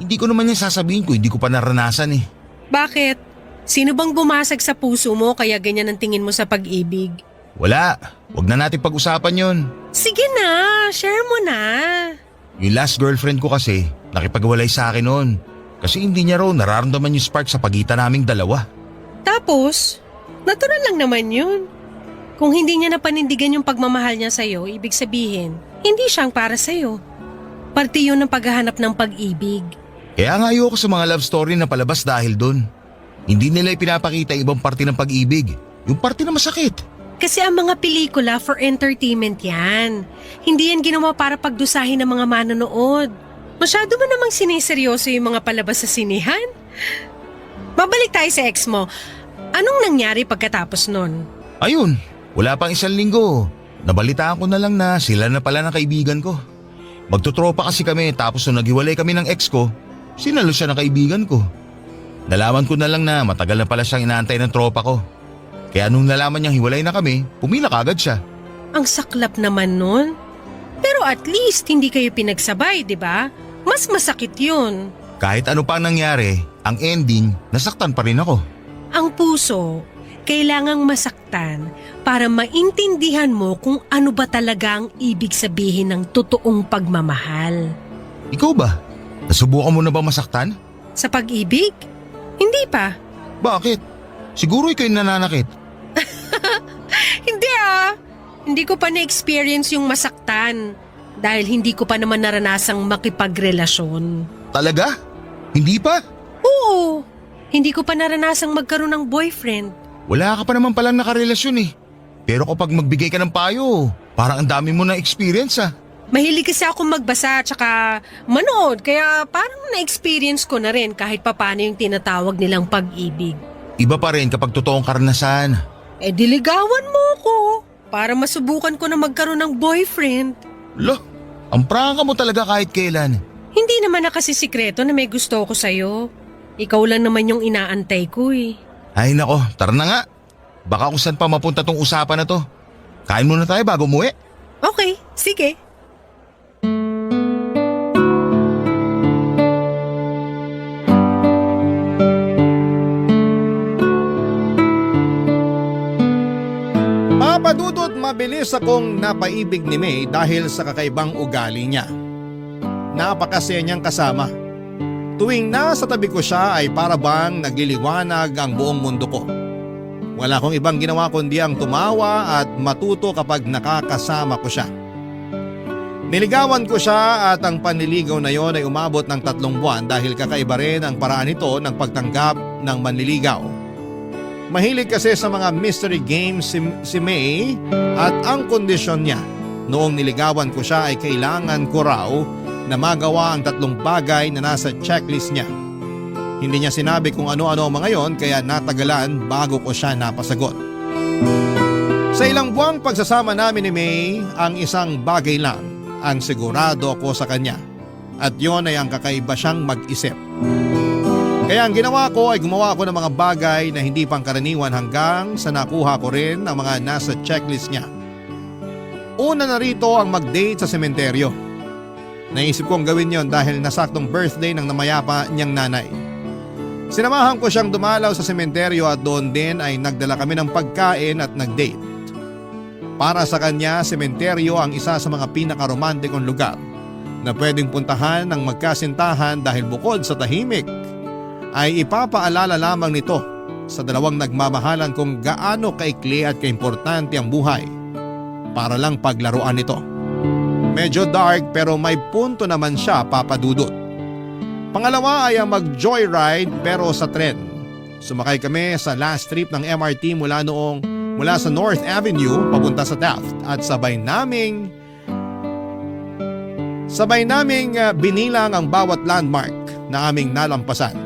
Hindi ko naman yan sasabihin ko, hindi ko pa naranasan eh. Bakit? Sino bang bumasag sa puso mo kaya ganyan ang tingin mo sa pag-ibig? Wala, wag na natin pag-usapan yon. Sige na, share mo na. Yung last girlfriend ko kasi, nakipagwalay sa akin noon. Kasi hindi niya raw nararamdaman yung spark sa pagitan naming dalawa. Tapos, natural lang naman yun. Kung hindi niya napanindigan yung pagmamahal niya sa'yo, ibig sabihin, hindi siyang para sa'yo. Parte yun ng paghahanap ng pag-ibig. Kaya nga ayoko sa mga love story na palabas dahil doon. Hindi nila ipinapakita ibang parte ng pag-ibig. Yung parte na masakit. Kasi ang mga pelikula for entertainment yan. Hindi yan ginawa para pagdusahin ng mga manonood. Masyado mo namang siniseryoso yung mga palabas sa sinihan. Babalik tayo sa ex mo. Anong nangyari pagkatapos nun? Ayun, wala pang 1 linggo. Nabalitaan ko na lang na sila na pala ng kaibigan ko. Magtutropa kasi kami tapos nung naghiwalay kami ng ex ko, sinalo siya ng kaibigan ko. Nalaman ko na lang na matagal na pala siyang inaantay ng tropa ko. Kaya nung nalaman niyang hiwalay na kami, pumila kagad siya. Ang saklap naman nun. Pero at least hindi kayo pinagsabay, di ba? Mas masakit yun. Kahit ano pa ang nangyari, ang ending, nasaktan pa rin ako. Ang puso, kailangang masaktan para maintindihan mo kung ano ba talaga ang ibig sabihin ng totoong pagmamahal. Ikaw ba? Nasubukan mo na ba masaktan? Sa pag-ibig? Hindi pa. Bakit? Siguro ikaw yung nananakit. Hindi ah. Hindi ko pa na-experience yung masaktan dahil hindi ko pa naman naranasang makipagrelasyon. Talaga? Hindi pa? Oo. Hindi ko pa naranasang magkaroon ng boyfriend. Wala ka pa naman palang nakarelasyon eh. Pero kapag magbigay ka ng payo, parang ang dami mo na experience ah. Mahilig kasi ako magbasa at saka manood kaya parang na-experience ko na rin kahit papano yung tinatawag nilang pag-ibig. Iba pa rin kapag totoong karanasan. Eh diligawan mo ko para masubukan ko na magkaroon ng boyfriend. Lo, ang prangka mo talaga kahit kailan. Hindi naman na kasi sikreto na may gusto ko sa'yo. Ikaw lang naman yung inaantay ko eh. Ay nako, tara na nga. Baka kung saan pa mapunta tong usapan na to. Kain muna tayo bago umuwi. Okay, sige. Papadudot mabilis akong napaibig ni May dahil sa kakaibang ugali niya. Napakasaya niyang kasama. Tuwing nasa tabi ko siya ay para bang nagliliwanag ang buong mundo ko. Wala akong ibang ginawa kundi ang tumawa at matuto kapag nakakasama ko siya. Niligawan ko siya at ang panliligaw na yon ay umabot ng 3 buwan dahil kakaiba rin ang paraan nito ng pagtanggap ng manliligaw. Mahilig kasi sa mga mystery games si May at ang kondisyon niya noong niligawan ko siya ay kailangan ko raw na magawa ang 3 bagay na nasa checklist niya. Hindi niya sinabi kung ano-ano ang mga yon kaya natagalan bago ko siya napasagot. Sa ilang buwang pagsasama namin ni May, ang isang bagay lang ang sigurado ako sa kanya at yon ay ang kakaiba siyang mag-isip. Kaya ang ginawa ko ay gumawa ako ng mga bagay na hindi pangkaraniwan hanggang sa nakuha ko rin ang mga nasa checklist niya. Una na rito ang mag-date sa sementeryo. Naisip kong gawin yon dahil nasaktong birthday ng namayapa niyang nanay. Sinamahan ko siyang dumalaw sa sementeryo at doon din ay nagdala kami ng pagkain at nag-date. Para sa kanya, sementeryo ang isa sa mga pinakaromantikong lugar na pwedeng puntahan ng magkasintahan dahil bukod sa tahimik, ay ipapaalala lamang nito sa 2 nagmamahalan kung gaano kaikli at kaimportante ang buhay para lang paglaruan nito. Medyo dark pero may punto naman siya, Papa Dudut. Pangalawa ay ang mag-joyride pero sa tren. Sumakay kami sa last trip ng MRT mula sa North Avenue papunta sa Taft at sabay naming binilang ang bawat landmark na aming nalampasan.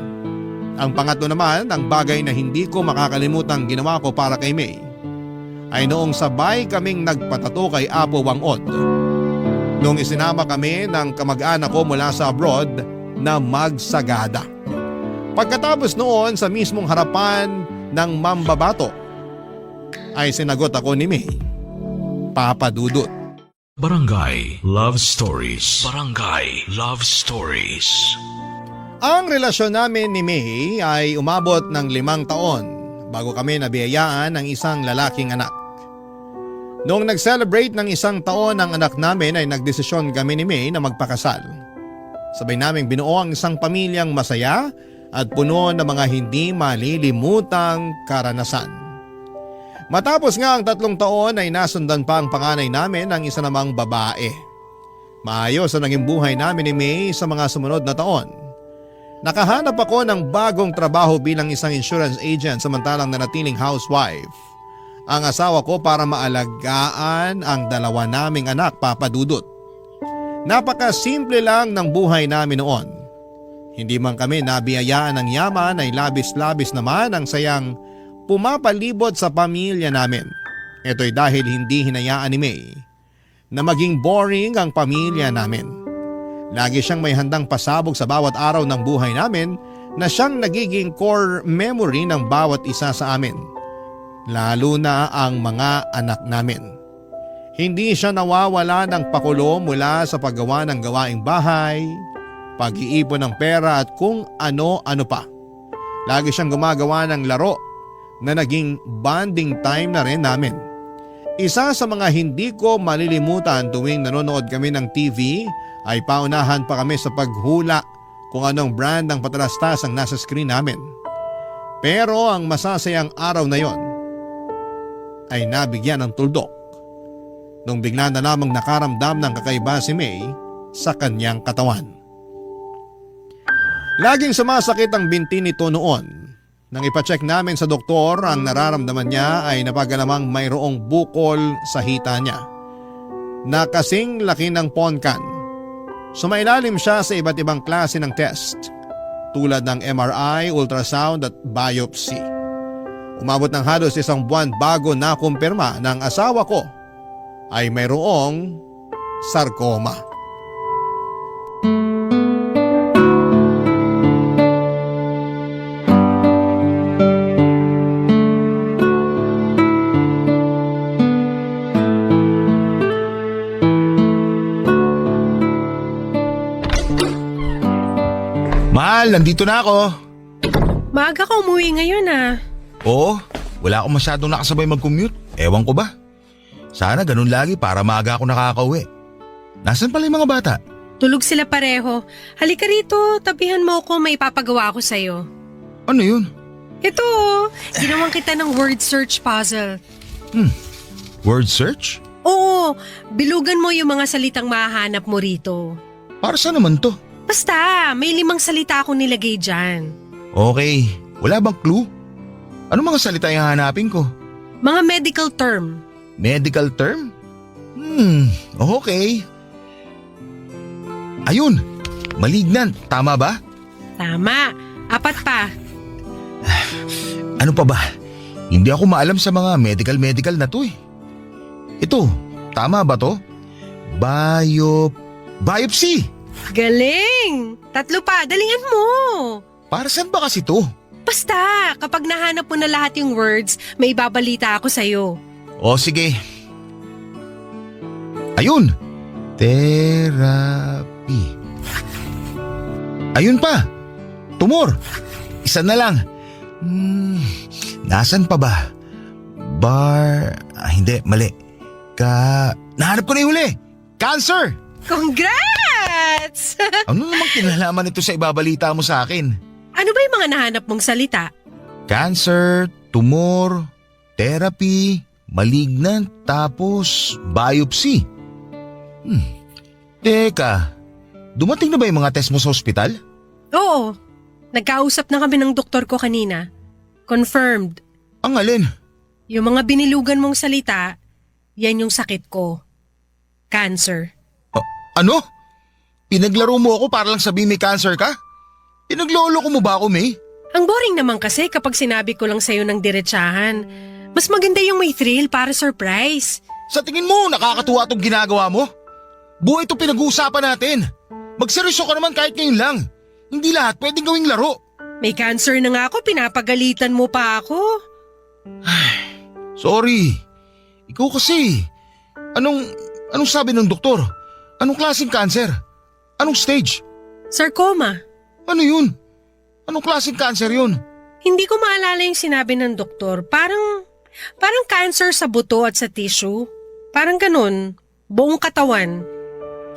Ang pangatlo naman, ang bagay na hindi ko makakalimutang ginawa ko para kay May, ay noong sabay kaming nagpatato kay Apo Wangod. Noong isinama kami ng kamag-anak ko mula sa abroad na magsagada. Pagkatapos noon sa mismong harapan ng mambabato, ay sinagot ako ni May, Papa Dudut. Barangay Love Stories. Barangay Love Stories. Ang relasyon namin ni May ay umabot ng 5 taon bago kami nabiyayaan ng isang lalaking anak. Noong nag-celebrate ng 1 taon ang anak namin ay nagdesisyon kami ni May na magpakasal. Sabay naming binuo ang isang pamilyang masaya at puno ng mga hindi malilimutang karanasan. Matapos nga ang 3 taon ay nasundan pa ang panganay namin ng isa namang babae. Maayos ang naging buhay namin ni May sa mga sumunod na taon. Nakahanap ako ng bagong trabaho bilang isang insurance agent samantalang nanatiling housewife. Ang asawa ko para maalagaan ang 2 naming anak, Papa Dudut. Napakasimple lang ng buhay namin noon. Hindi man kami nabiyayaan ng yaman ay labis-labis naman ang sayang pumapalibot sa pamilya namin. Ito'y dahil hindi hinayaan ni May na maging boring ang pamilya namin. Lagi siyang may handang pasabog sa bawat araw ng buhay namin na siyang nagiging core memory ng bawat isa sa amin. Lalo na ang mga anak namin. Hindi siya nawawala ng pakulo mula sa paggawa ng gawaing bahay, pag-iipon ng pera at kung ano-ano pa. Lagi siyang gumagawa ng laro na naging bonding time na rin namin. Isa sa mga hindi ko malilimutan tuwing nanonood kami ng TV ay paunahan pa kami sa paghula kung anong brand ng patalastas ang nasa screen namin. Pero ang masasayang araw na yon ay nabigyan ng tuldok nung bigla na lamang nakaramdam ng kakaiba si May sa kanyang katawan. Laging sumasakit ang binti nito noon. Nang ipacheck namin sa doktor, ang nararamdaman niya ay napagalamang mayroong bukol sa hita niya na kasing laki ng ponkan. Sumailalim siya sa iba't ibang klase ng test tulad ng MRI, ultrasound at biopsy. Umabot ng halos 1 buwan bago nakumpirma ng asawa ko ay mayroong sarcoma. Mahal, nandito na ako. Maaga ka umuwi ngayon Oo, wala akong masyadong nakasabay mag-commute. Ewan ko ba? Sana ganun lagi para maaga ako nakakauwi. Nasaan pala yung mga bata? Tulog sila pareho. Halika rito, tabihan mo ako, may ipapagawa ako sa'yo. Ano yun? Ito, ginawan kita ng word search puzzle. Word search? Oo, bilugan mo yung mga salitang mahahanap mo rito. Para saan naman to? Basta, may 5 salita akong nilagay dyan. Okay, wala bang clue? Ano mga salita yung hanapin ko? Mga medical term. Medical term? Okay. Ayun, malignant, tama ba? Tama, 4 pa. Ano pa ba? Hindi ako maalam sa mga medical na to eh. Ito, tama ba to? Biopsy! Galing! 3 pa, dalingan mo. Para saan ba kasi to? Basta, kapag nahanap mo na lahat yung words, may ibabalita ako sa'yo. O sige. Ayun! Therapy. Ayun pa! Tumor! Isa na lang. Nasaan pa ba? Hindi, mali. Nahanap ko na yung huli! Cancer! Congrats! Ano namang kinalaman ito sa ibabalita mo sa akin? Ano ba yung mga nahanap mong salita? Cancer, tumor, therapy, malignant, tapos biopsy. Teka, dumating na ba yung mga test mo sa ospital? Oo, nagkausap na kami ng doktor ko kanina. Confirmed. Ang alin? Yung mga binilugan mong salita, yan yung sakit ko. Cancer. Ano? Pinaglaro mo ako para lang sabihin may cancer ka? Pinaglolo ko mo ba ako, May? Ang boring naman kasi kapag sinabi ko lang sa'yo ng diretsahan. Mas maganda yung may thrill para surprise. Sa tingin mo, nakakatuwa itong ginagawa mo? Buhay ito pinag-uusapan natin. Magseryoso ka naman kahit ngayon lang. Hindi lahat pwedeng gawing laro. May cancer na nga ako, pinapagalitan mo pa ako. Sorry. Ikaw kasi. Anong sabi ng doktor? Anong klaseng cancer? Anong stage? Sarcoma. Ano yun? Anong klaseng cancer yun? Hindi ko maalala yung sinabi ng doktor. Parang cancer sa buto at sa tissue. Parang ganun. Buong katawan.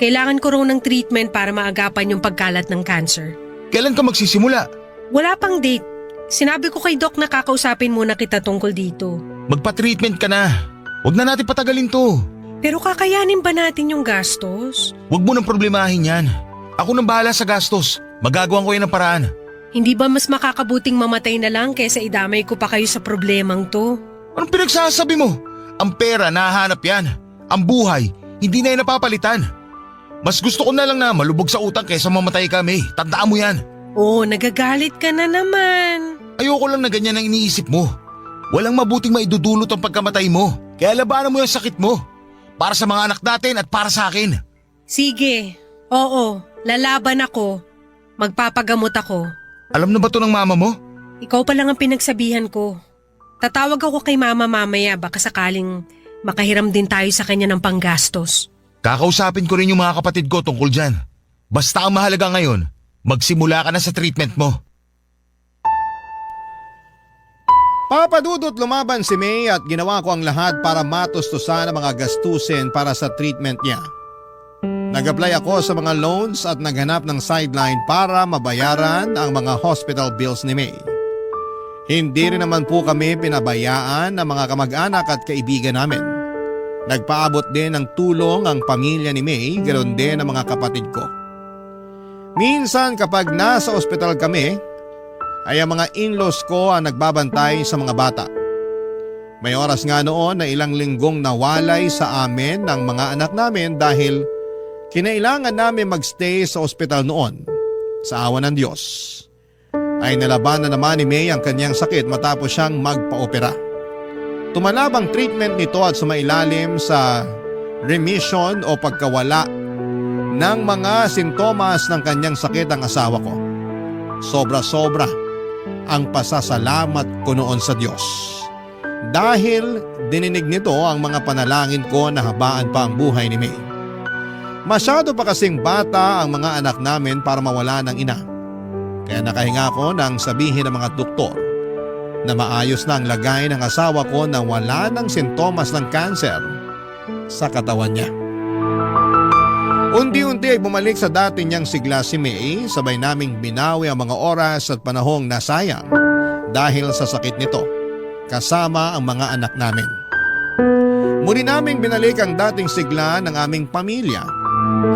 Kailangan ko raw ng treatment para maagapan yung pagkalat ng cancer. Kailan ka magsisimula? Wala pang date. Sinabi ko kay Doc na kakausapin muna kita tungkol dito. Magpa-treatment ka na. Huwag na natin patagalin to. Pero kakayanin ba natin yung gastos? Huwag mo nang problemahin yan. Ako nang bahala sa gastos. Magagawan ko yan ng paraan. Hindi ba mas makakabuting mamatay na lang kaysa idamay ko pa kayo sa problemang to? Anong pinagsasabi mo? Ang pera, nahanap yan. Ang buhay, hindi na yan napapalitan. Mas gusto ko na lang na malubog sa utang kaysa mamatay kami. Tandaan mo yan. Oo, nagagalit ka na naman. Ayoko lang na ganyan ang iniisip mo. Walang mabuting maidudulot ang pagkamatay mo. Kaya labanan mo yung sakit mo. Para sa mga anak natin at para sa akin. Sige, oo, lalaban ako. Magpapagamot ako. Alam na ba to ng mama mo? Ikaw pa lang ang pinagsabihan ko. Tatawag ako kay mama mamaya baka sakaling makahiram din tayo sa kanya ng panggastos. Kakausapin ko rin yung mga kapatid ko tungkol dyan. Basta ang mahalaga ngayon, magsimula ka na sa treatment mo. Papa Dudut, lumaban si May at ginawa ko ang lahat para matustusan ang mga gastusin para sa treatment niya. Nag-apply ako sa mga loans at naghanap ng sideline para mabayaran ang mga hospital bills ni May. Hindi rin naman po kami pinabayaan ng mga kamag-anak at kaibigan namin. Nagpaabot din ng tulong ang pamilya ni May, ganoon din ang mga kapatid ko. Minsan kapag nasa ospital kami, ay ang mga in-laws ko ang nagbabantay sa mga bata. May oras nga noon na ilang linggong nawalay sa amin ng mga anak namin dahil kinailangan namin magstay sa ospital noon. Sa awa ng Diyos ay nalaban na naman ni May ang kanyang sakit matapos siyang magpa-opera. Tumalab ang treatment nito at sumailalim sa remission o pagkawala ng mga sintomas ng kanyang sakit ang asawa ko. Sobra-sobra ang pasasalamat ko noon sa Diyos. Dahil dininig nito ang mga panalangin ko na habaan pa ang buhay ni May. Masyado pa kasing bata ang mga anak namin para mawala ng ina. Kaya nakahinga ko nang sabihin ng mga doktor na maayos na ang lagay ng asawa ko na wala ng sintomas ng cancer sa katawan niya. Unti-unti ay bumalik sa dati niyang sigla si May, sabay naming binawi ang mga oras at panahong nasayang dahil sa sakit nito, kasama ang mga anak namin. Muli naming binalik ang dating sigla ng aming pamilya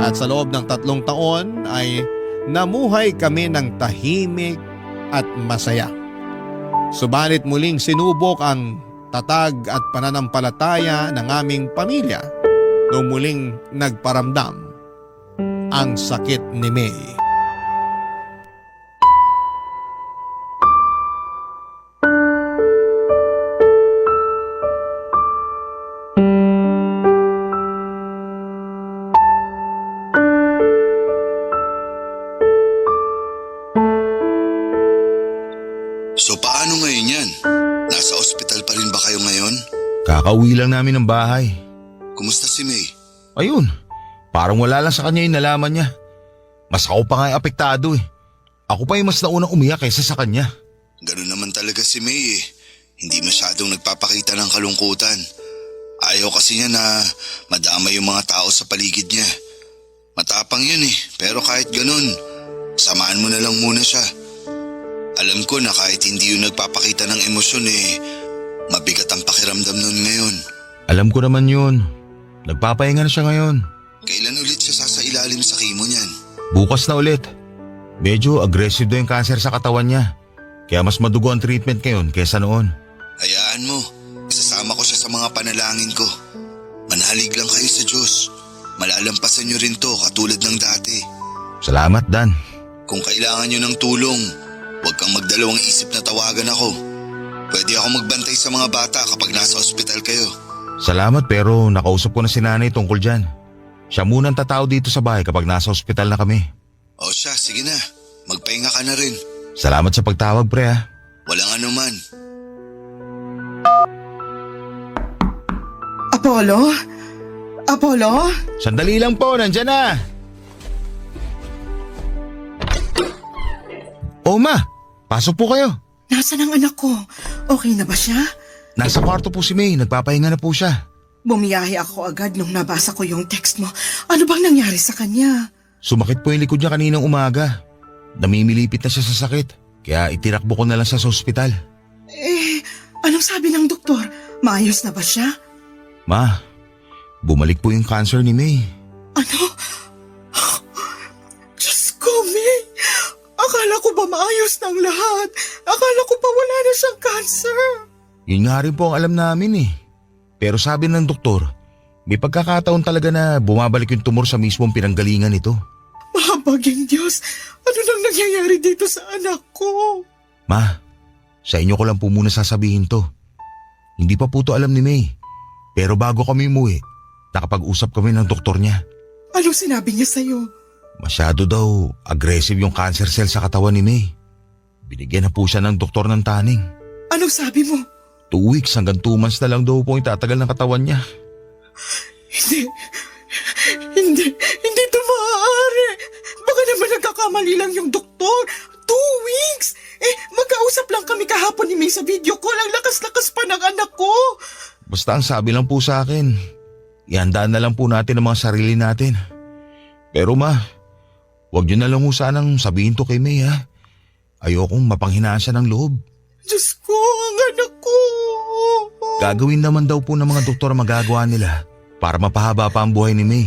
at sa loob ng 3 taon ay namuhay kami ng tahimik at masaya. Subalit muling sinubok ang tatag at pananampalataya ng aming pamilya nung muling nagparamdam ang sakit ni May. So paano ngayon yan? Nasa ospital pa rin ba kayo ngayon? Kakauwi lang namin ng bahay. Kumusta si May? Ayun, parang wala lang sa kanya yung nalaman niya. Mas ako pa nga yung apektado eh. Ako pa yung mas naunang umiyak kaysa sa kanya. Ganun naman talaga si May eh. Hindi masyadong nagpapakita ng kalungkutan. Ayaw kasi niya na madama yung mga tao sa paligid niya. Matapang yun eh, pero kahit ganun, samaan mo na lang muna siya. Alam ko na kahit hindi yun nagpapakita ng emosyon eh, mabigat ang pakiramdam nun ngayon. Alam ko naman yun. Nagpapahinga na siya ngayon. Kailan ulit siya sasailalim sa chemo niyan? Bukas na ulit. Medyo aggressive daw yung cancer sa katawan niya. Kaya mas madugo ang treatment ngayon kaysa noon. Hayaan mo, isasama ko siya sa mga panalangin ko. Manalig lang kayo sa Diyos. Malalampasan niyo rin to katulad ng dati. Salamat, Dan. Kung kailangan niyo ng tulong, huwag kang magdalawang isip na tawagan ako. Pwede ako magbantay sa mga bata kapag nasa ospital kayo. Salamat pero nakausap ko na si nanay tungkol dyan. Siya muna ang tatao dito sa bahay kapag nasa ospital na kami. O siya, sige na. Magpahinga ka na rin. Salamat sa pagtawag, pre ha. Walang anuman. Apollo? Apollo? Sandali lang po, nandyan na. O ma, pasok po kayo. Nasaan ang anak ko? Okay na ba siya? Nasa kwarto po si May, nagpapahinga na po siya. Bumiyahe ako agad nung nabasa ko yung text mo. Ano bang nangyari sa kanya? Sumakit po yung likod niya kaninang umaga. Namimilipit na siya sa sakit, kaya itirakbo ko na lang siya sa ospital. Anong sabi ng doktor? Maayos na ba siya? Ma, bumalik po yung cancer ni May. Ano? Diyos ko, May. Akala ko ba maayos ng lahat? Akala ko pa wala na siyang cancer. Yun nga rin po ang alam namin eh. Pero sabi ng doktor, may pagkakataon talaga na bumabalik yung tumor sa mismong pinanggalingan nito. Mahabaging Diyos, ano nang nangyayari dito sa anak ko? Ma, sa inyo ko lang po muna sasabihin to. Hindi pa po to alam ni May. Pero bago kami umuwi, nakapag-usap kami ng doktor niya. Anong sinabi niya sa'yo? Masyado daw aggressive yung cancer cell sa katawan ni May. Binigyan na po siya ng doktor ng taning. Anong sabi mo? 2 weeks hanggang 2 months na lang daw po itatagal ng katawan niya. Hindi ito maaari. Baka naman nagkakamali lang yung doktor. 2 weeks? Magkausap lang kami kahapon ni May sa video call. Ang lakas-lakas pa ng anak ko. Basta ang sabi lang po sa akin, ihandaan na lang po natin ang mga sarili natin. Pero ma, huwag niyo na lang ho sanang sabihin to kay May ha. Ayokong mapanghinaan siya ng loob. Diyos ko, ang anak ko. Gagawin naman daw po ng mga doktor ang magagawa nila para mapahaba pa ang buhay ni May.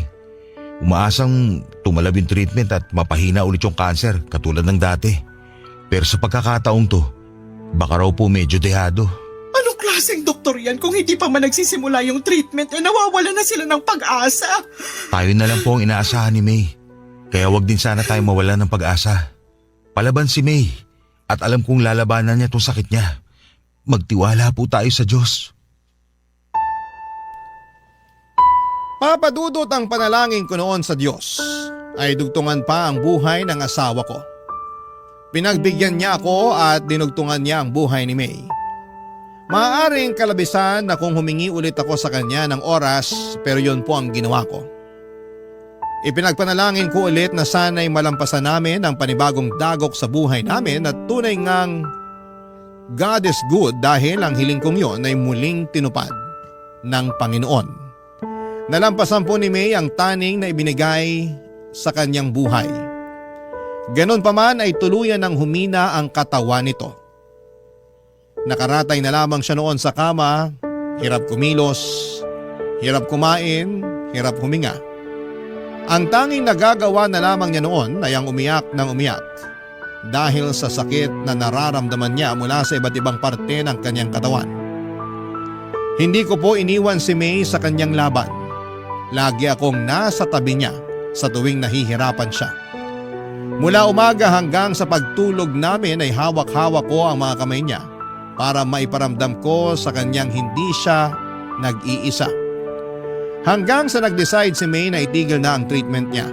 Umaasang tumalab yung treatment at mapahina ulit yung cancer katulad ng dati. Pero sa pagkakataong to, baka raw po medyo dehado. Anong klaseng doktor yan kung hindi pa man nagsisimula yung treatment nawawala na sila ng pag-asa? Tayo na lang po ang inaasahan ni May. Kaya wag din sana tayo mawala ng pag-asa. Palaban si May at alam kong lalabanan niya itong sakit niya. Magtiwala po tayo sa Diyos. Papadudot ang panalangin ko noon sa Diyos ay dugtungan pa ang buhay ng asawa ko. Pinagbigyan niya ako at dinugtungan niya ang buhay ni May. Maaaring kalabisan na kung humingi ulit ako sa kanya ng oras pero yun po ang ginawa ko. Ipinagpanalangin ko ulit na sana'y malampasan namin ang panibagong dagok sa buhay namin at tunay ngang God is good dahil ang hiling kong yon ay muling tinupad ng Panginoon. Nalampasan po ni May ang taning na ibinigay sa kanyang buhay. Ganon pa man ay tuluyan ng humina ang katawan nito. Nakaratay na lamang siya noon sa kama, hirap kumilos, hirap kumain, hirap huminga. Ang tanging nagagawa na lamang niya noon ay ang umiyak ng umiyak dahil sa sakit na nararamdaman niya mula sa iba't ibang parte ng kanyang katawan. Hindi ko po iniwan si May sa kanyang laban. Lagi akong nasa tabi niya sa tuwing nahihirapan siya. Mula umaga hanggang sa pagtulog namin ay hawak-hawak ko ang mga kamay niya para maiparamdam ko sa kanyang hindi siya nag-iisa. Hanggang sa nag-decide si May na itigil na ang treatment niya.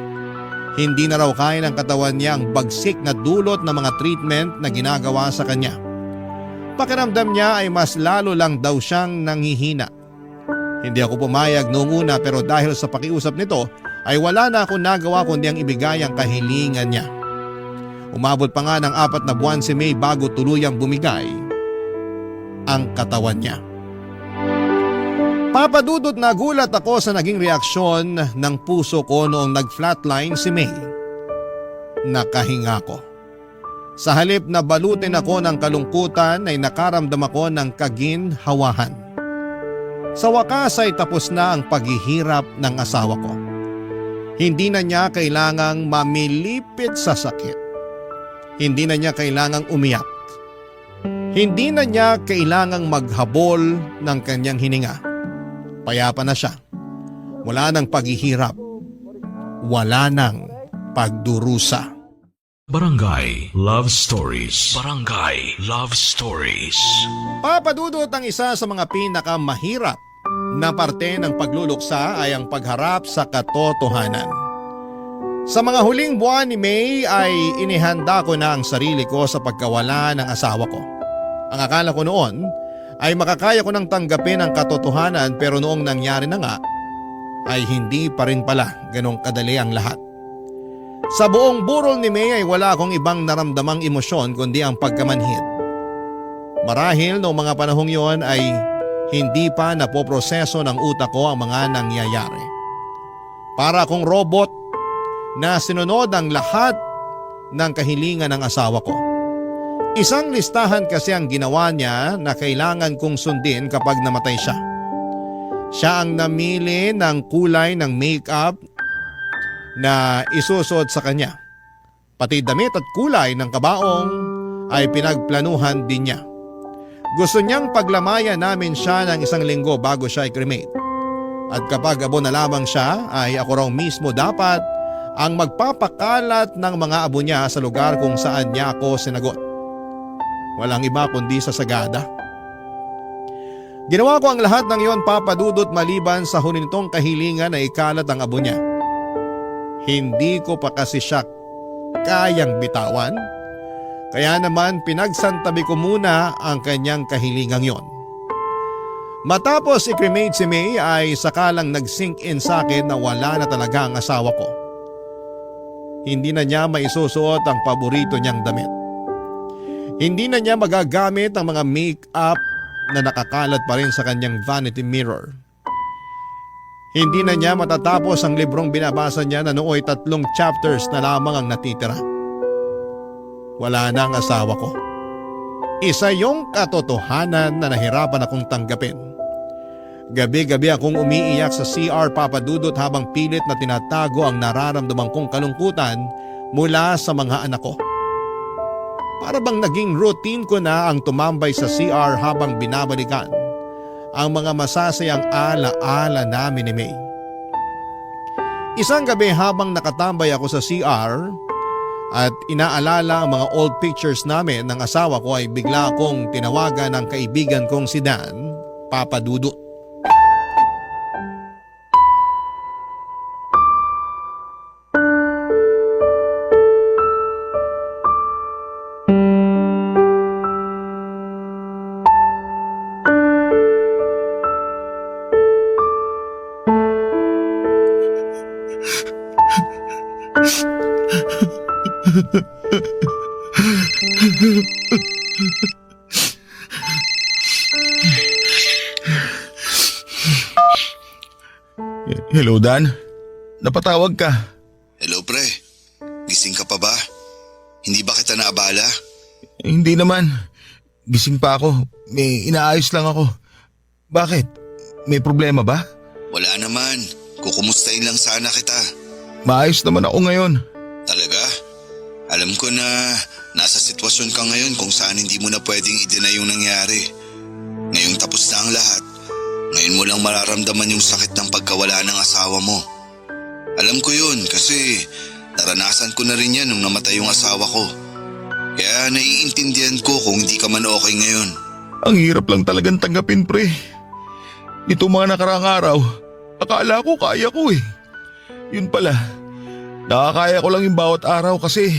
Hindi na raw kaya ng katawan niya ang bagsik na dulot ng mga treatment na ginagawa sa kanya. Pakiramdam niya ay mas lalo lang daw siyang nanghihina. Hindi ako pumayag noong una pero dahil sa pakiusap nito ay wala na akong nagawa kundi ang ibigay ang kahilingan niya. Umabot pa nga ng 4 na buwan si May bago tuluyang bumigay ang katawan niya. Papadudot na gulat ako sa naging reaksyon ng puso ko noong nag-flatline si May. Nakahinga ko. Sa halip na balutin ako ng kalungkutan ay nakaramdam ako ng kaginhawahan. Sa wakas ay tapos na ang paghihirap ng asawa ko. Hindi na niya kailangang mamilipit sa sakit. Hindi na niya kailangang umiyak. Hindi na niya kailangang maghabol ng kanyang hininga. Payapa na siya. Wala nang paghihirap. Wala nang pagdurusa. Barangay Love Stories. Barangay Love Stories. Papadudot ang isa sa mga pinakamahirap na parte ng pagluluksa ay ang pagharap sa katotohanan. Sa mga huling buwan ni May ay inihanda ko na ang sarili ko sa pagkawala ng asawa ko. Ang akala ko noon ay makakaya ko nang tanggapin ang katotohanan pero noong nangyari na nga ay hindi pa rin pala ganong kadali ang lahat. Sa buong burol ni May ay wala akong ibang naramdamang emosyon kundi ang pagkamanhid. Marahil noong mga panahong yon ay hindi pa napoproseso ng utak ko ang mga nangyayari. Para akong robot na sinunod ang lahat ng kahilingan ng asawa ko. Isang listahan kasi ang ginawa niya na kailangan kong sundin kapag namatay siya. Siya ang namili ng kulay ng makeup na isusuot sa kanya. Pati damit at kulay ng kabaong ay pinagplanuhan din niya. Gusto niyang paglamayan namin siya ng 1 linggo bago siya i-cremate. At kapag abo na lamang siya ay ako raw mismo dapat ang magpapakalat ng mga abo niya sa lugar kung saan niya ako sinagot. Walang iba kundi sa sagada. Ginawa ko ang lahat ng iyon, Papa Dudut, maliban sa hunintong kahilingan na ikalat ang abo niya. Hindi ko pa kasi siya kayang bitawan. Kaya naman pinagsantabi ko muna ang kanyang kahilingang yon. Matapos i-cremate si May ay sakalang nag-sink in sa akin na wala na talaga ang asawa ko. Hindi na niya maisusuot ang paborito niyang damit. Hindi na niya magagamit ang mga make-up na nakakalat pa rin sa kanyang vanity mirror. Hindi na niya matatapos ang librong binabasa niya na nooy 3 chapters na lamang ang natitira. Wala na ang asawa ko. Isa yung katotohanan na nahirapan akong tanggapin. Gabi-gabi akong umiiyak sa CR, Papa Dudut, habang pilit na tinatago ang nararamdaman kong kalungkutan mula sa mga anak ko. Para bang naging routine ko na ang tumambay sa CR habang binabalikan ang mga masasayang ala-ala namin ni May. Isang gabi habang nakatambay ako sa CR at inaalala ang mga old pictures namin ng asawa ko ay bigla akong tinawagan ng kaibigan kong si Dan, Papa Dudut. Hello, Dan. Napatawag ka. Hello, pre. Gising ka pa ba? Hindi ba kita naabala? Hindi naman. Gising pa ako. May inaayos lang ako. Bakit? May problema ba? Wala naman. Kukumustahin lang sana kita. Maayos naman ako ngayon. Talaga? Alam ko na nasa sitwasyon ka ngayon kung saan hindi mo na pwedeng i-deny yung nangyari. Ngayong tapos na ang lahat, ngayon mo lang mararamdaman yung sakit ng pagkawala ng asawa mo. Alam ko yun kasi naranasan ko na rin yan nung namatay yung asawa ko. Kaya naiintindihan ko kung hindi ka man okay ngayon. Ang hirap lang talagang tanggapin, pre. Dito mga nakaraang araw, akala ko kaya ko eh. Yun pala, nakakaya ko lang yung bawat araw kasi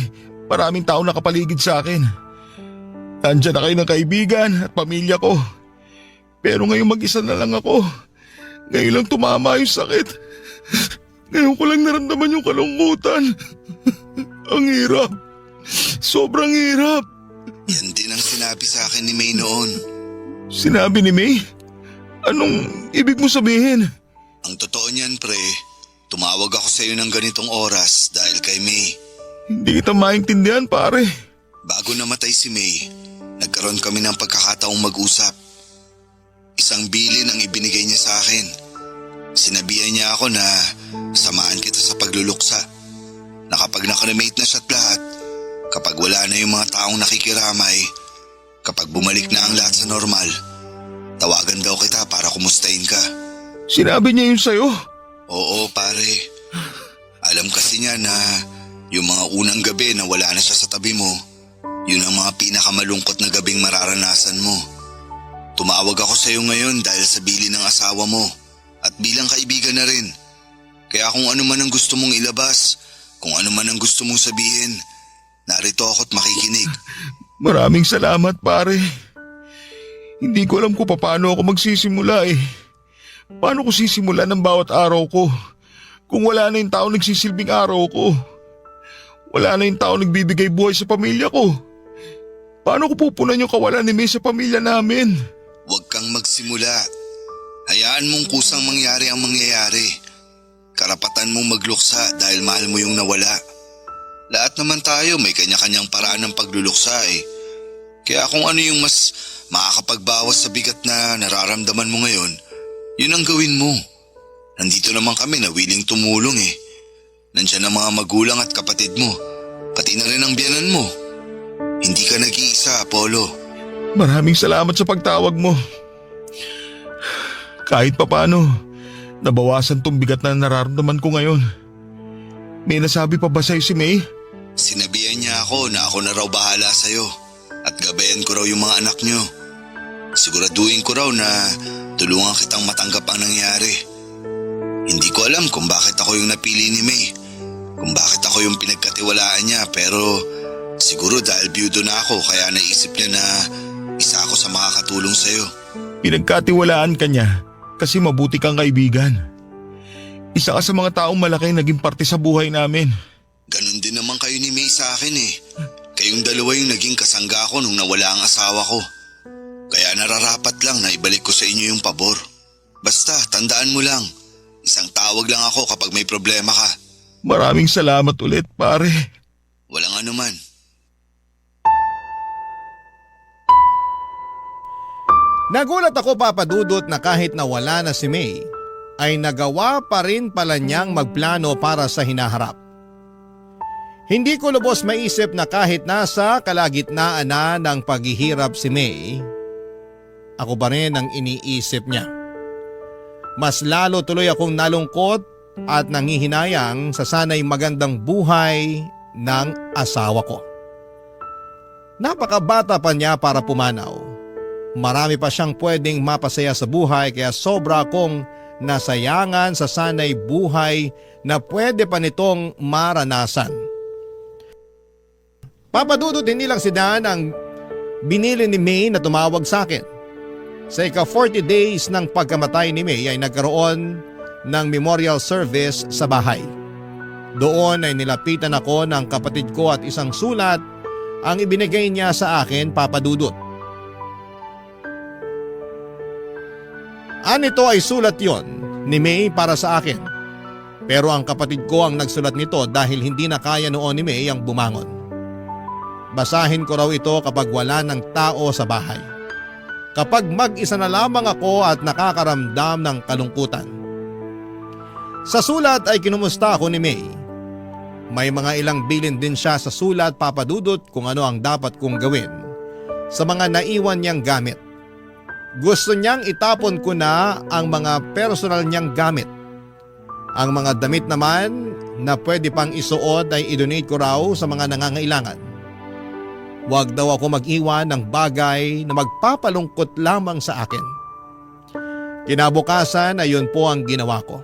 maraming tao nakapaligid sa akin. Nandiyan na kayo ng kaibigan at pamilya ko. Pero ngayon mag-isa na lang ako. Ngayon lang tumama yung sakit. Ngayon ko lang naramdaman yung kalungkutan. Ang hirap. Sobrang hirap. Yan din ang sinabi sa akin ni May noon. Sinabi ni May? Anong ibig mo sabihin? Ang totoo niyan, pre, tumawag ako sa iyo ng ganitong oras dahil kay May. Hindi kita maintindihan, pare. Bago namatay si May, nagkaroon kami ng pagkakataong mag-usap. Isang bilin ang ibinigay niya sa akin. Sinabihan niya ako na samahan kita sa pagluluksa. Na kapag nakremate na siya't lahat, kapag wala na yung mga taong nakikiramay, kapag bumalik na ang lahat sa normal, tawagan daw kita para kumustahin ka. Sinabi niya yun sa'yo? Oo, pare. Alam kasi niya na yung mga unang gabi na wala na siya sa tabi mo, yun ang mga pinakamalungkot na gabing mararanasan mo. Tumawag ako sa iyo ngayon dahil sa bilin ng asawa mo at bilang kaibigan na rin. Kaya kung ano man ang gusto mong ilabas, kung ano man ang gusto mong sabihin, narito ako't makikinig. Maraming salamat, pare. Hindi ko alam kung paano ako magsisimula eh. Paano ko sisimulan ang bawat araw ko kung wala na yung tao nagsisilbing araw ko? Wala na yung tao nagbibigay buhay sa pamilya ko. Paano ko pupunan yung kawalan ni May sa pamilya namin? Huwag kang magsimula. Hayaan mong kusang mangyari ang mangyayari. Karapatan mong magluksa dahil mahal mo yung nawala. Lahat naman tayo may kanya-kanyang paraan ng pagluluksa eh. Kaya kung ano yung mas makakapagbawas sa bigat na nararamdaman mo ngayon, yun ang gawin mo. Nandito naman kami na willing tumulong eh. Nandiyan ang mga magulang at kapatid mo, pati na rin ang biyanan mo. Hindi ka nag-iisa, Apollo. Maraming salamat sa pagtawag mo. Kahit papano, nabawasan tong bigat na nararamdaman ko ngayon. May nasabi pa ba sa'yo si May? Sinabihan niya ako na ako na raw bahala sa'yo at gabayan ko raw yung mga anak niyo. Siguraduhin ko raw na tulungan kitang matanggap ang nangyari. Hindi ko alam kung bakit ako yung napili ni May, kung bakit ako yung pinagkatiwalaan niya, pero siguro dahil byudo na ako kaya naisip niya na isa ako sa makakatulong sa'yo. Pinagkatiwalaan ka niya kasi mabuti kang kaibigan. Isa ka sa mga taong malaki naging parte sa buhay namin. Ganon din naman kayo ni May sa akin eh. Kayong dalawa yung naging kasangga ko nung nawala ang asawa ko. Kaya nararapat lang na ibalik ko sa inyo yung pabor. Basta tandaan mo lang, isang tawag lang ako kapag may problema ka. Maraming salamat ulit, pare. Walang anuman. Nagulat ako, Papa Dudut, na kahit nawala na si May, ay nagawa pa rin pala niyang magplano para sa hinaharap. Hindi ko lubos maisip na kahit nasa kalagitnaan na ng paghihirap si May, ako pa rin ang iniisip niya. Mas lalo tuloy akong nalungkot at nangihinayang sa sanay magandang buhay ng asawa ko. Napakabata pa niya para pumanaw. Marami pa siyang pwedeng mapasaya sa buhay kaya sobra akong nasayangan sa sanay buhay na pwede pa nitong maranasan. Papa Dudut, hindi lang si Dan ang binili ni May na tumawag sa akin. Sa ika-40 days ng pagkamatay ni May ay nagkaroon ng memorial service sa bahay. Doon ay nilapitan ako ng kapatid ko at isang sulat ang ibinigay niya sa akin, Papa Dudut. Anito ay sulat yon ni May para sa akin. Pero ang kapatid ko ang nagsulat nito dahil hindi na kaya noon ni May ang bumangon. Basahin ko raw ito kapag wala ng tao sa bahay. Kapag mag-isa na lamang ako at nakakaramdam ng kalungkutan. Sa sulat ay kinumusta ako ni May. May mga ilang bilin din siya sa sulat, Papa Dudut, kung ano ang dapat kong gawin sa mga naiwan niyang gamit. Gusto niyang itapon ko na ang mga personal niyang gamit. Ang mga damit naman na pwede pang isuot ay idonate ko raw sa mga nangangailangan. Huwag daw ako mag-iwan ng bagay na magpapalungkot lamang sa akin. Kinabukasan ay yun po ang ginawa ko.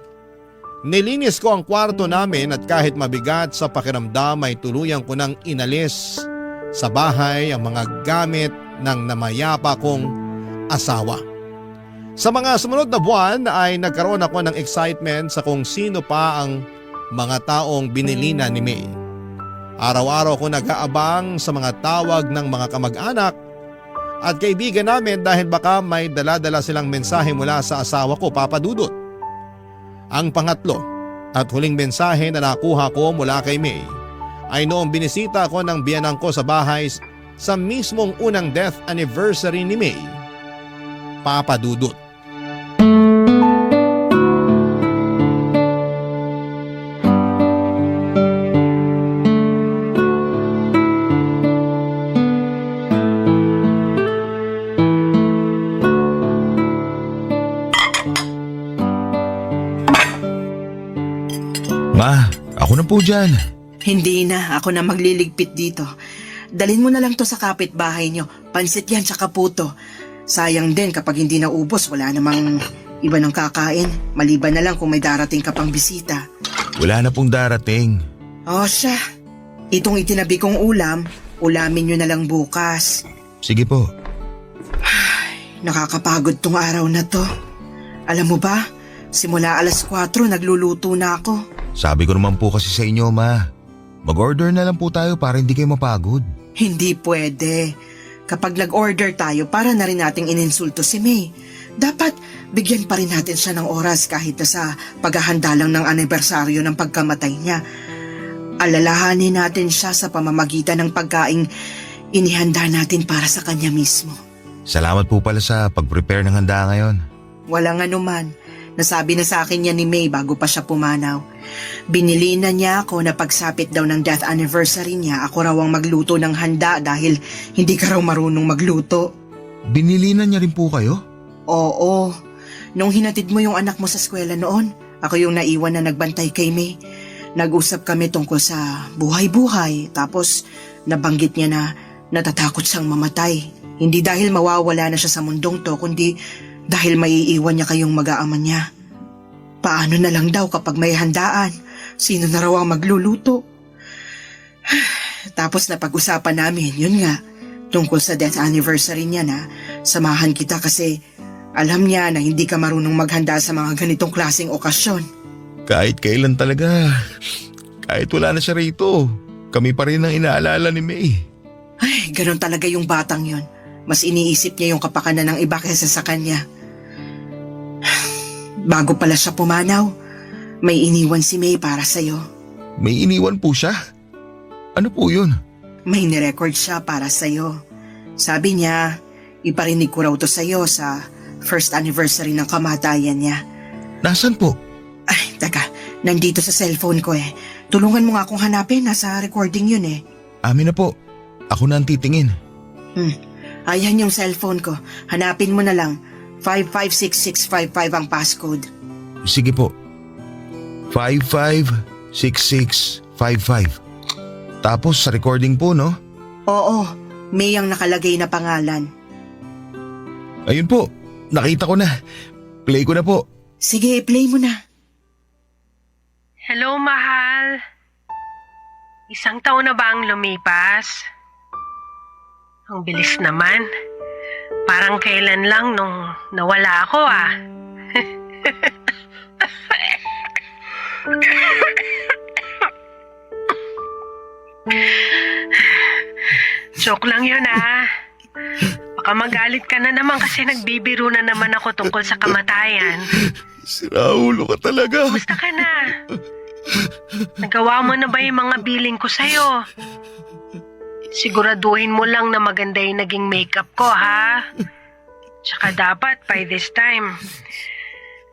Nilinis ko ang kwarto namin at kahit mabigat sa pakiramdam ay tuluyan ko nang inalis sa bahay ang mga gamit ng namayapa kong asawa. Sa mga sumunod na buwan ay nagkaroon ako ng excitement sa kung sino pa ang mga taong binilina ni May. Araw-araw ko nag-aabang sa mga tawag ng mga kamag-anak at kaibigan namin dahil baka may dala-dala silang mensahe mula sa asawa ko, Papa Dudut. Ang pangatlo at huling mensahe na nakuha ko mula kay May ay noong binisita ko ng biyanang ko sa bahay sa mismong unang death anniversary ni May, Papa Dudut. Ma, ako na po dyan. Hindi na, ako na magliligpit dito. Dalhin mo na lang to sa kapitbahay nyo. Pansit yan sa kaputo. Sayang din kapag hindi naubos, wala namang iba ng kakain. Maliban na lang kung may darating ka pang bisita. Wala na pong darating. O siya, itong itinabi kong ulam, ulamin nyo na lang bukas. Sige po. Nakakapagod tong araw na to. Alam mo ba, simula 4:00 nagluluto na ako. Sabi ko naman po kasi sa inyo, Ma. Mag-order na lang po tayo para hindi kayo mapagod. Hindi pwede. Kapag nag-order tayo, para na rin nating ininsulto si May. Dapat bigyan pa rin natin siya ng oras kahit na sa paghahanda lang ng anibersaryo ng pagkamatay niya. Alalahanin natin siya sa pamamagitan ng pagkaing inihanda natin para sa kanya mismo. Salamat po pala sa pag-prepare ng handa ngayon. Walang anuman. Nasabi na sa akin niya ni May bago pa siya pumanaw. Binili na niya ako na pagsapit daw ng death anniversary niya, ako raw ang magluto ng handa dahil hindi ka raw marunong magluto. Binili na niya rin po kayo? Oo. Nung hinatid mo yung anak mo sa eskwela noon, ako yung naiwan na nagbantay kay May. Nag-usap kami tungkol sa buhay-buhay, tapos nabanggit niya na natatakot siyang mamatay. Hindi dahil mawawala na siya sa mundong to, kundi dahil maiiwan niya kayong mag-aama niya. Paano na lang daw kapag may handaan? Sino na raw ang magluluto? Tapos napag-usapan namin, yun nga, tungkol sa death anniversary niya na samahan kita kasi alam niya na hindi ka marunong maghanda sa mga ganitong klaseng okasyon. Kahit kailan talaga. Kahit wala na siya rito. Kami pa rin ang inaalala ni May. Ay, ganun talaga yung batang yun. Mas iniisip niya yung kapakanan ng iba kaysa sa kanya. Bago pala siya pumanaw, may iniwan si May para sa'yo. May iniwan po siya? Ano po yun? May nirecord siya para sa'yo. Sabi niya, iparinig ko raw to sa'yo sa first anniversary ng kamatayan niya. Nasaan po? Ay, taka, nandito sa cellphone ko eh. Tulungan mo nga akong hanapin, nasa recording yun eh. Amin na po. Ako na ang titingin. Ayan yung cellphone ko. Hanapin mo na lang. 556655 ang passcode. Sige po. 556655. Tapos sa recording po, no? Oo, May ang nakalagay na pangalan. Ayun po. Nakita ko na. Play ko na po. Sige, play mo na. Hello, mahal. 1 taon na ba ang lumipas? Ang bilis naman. Parang kailan lang nung nawala ako ah. Joke lang yun ah. Baka magalit ka na naman kasi nagbibiro na naman ako tungkol sa kamatayan. Siraulo ka talaga. Kumusta ka na? Nagawa mo na ba yung mga billing ko sa'yo? Siguraduhin mo lang na maganda yung naging makeup ko, ha? Tsaka dapat, by this time,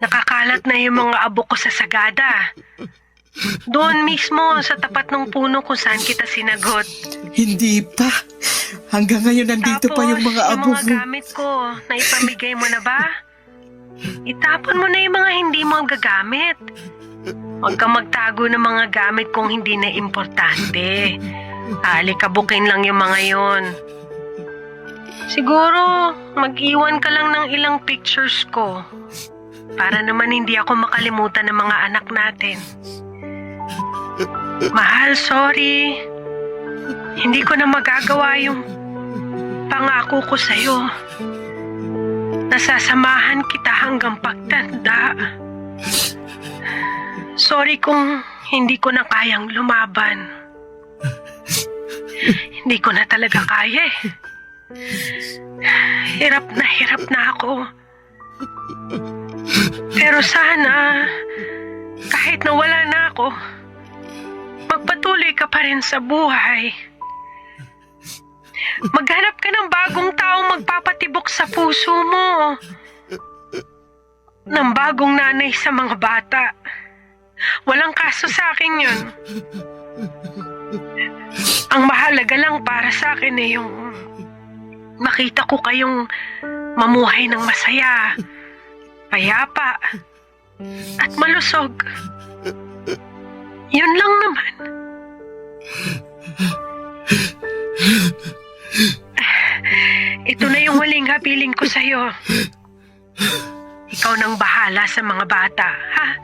nakakalat na yung mga abo ko sa sagada. Doon mismo, sa tapat ng puno kung saan kita sinagot. Hindi pa. Hanggang ngayon nandito pa yung mga abo Tapos, yung mga gamit ko, naipamigay mo na ba? Itapon mo na yung mga hindi mo gagamit. Huwag kang magtago ng mga gamit kung hindi na importante. Alikabukin lang yung mga yon. Siguro, mag-iwan ka lang ng ilang pictures ko. Para naman hindi ako makalimutan ng mga anak natin. Mahal, sorry. Hindi ko na magagawa yung pangako ko sa'yo. Nasasamahan kita hanggang pagtanda. Sorry kung hindi ko na kayang lumaban. Hindi ko na talaga kaya eh. Hirap na ako. Pero sana, kahit nawala na ako, magpatuloy ka pa rin sa buhay. Maghanap ka ng bagong taong magpapatibok sa puso mo. Ng bagong nanay sa mga bata. Walang kaso sa akin yun. Ang mahalaga lang para sa akin ay yung makita ko kayong mamuhay ng masaya, payapa, at malusog. Yun lang naman. Ito na yung huling habiling ko sa'yo. Ikaw nang bahala sa mga bata, ha?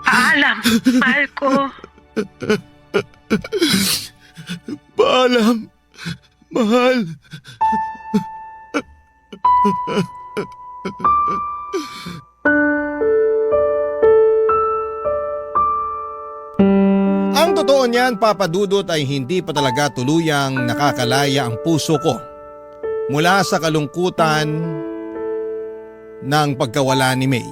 Paalam, mahal ko. Paalam, mahal. totoo niyan, Papa Dudut, ay hindi pa talaga tuluyang nakakalaya ang puso ko mula sa kalungkutan ng pagkawala ni May.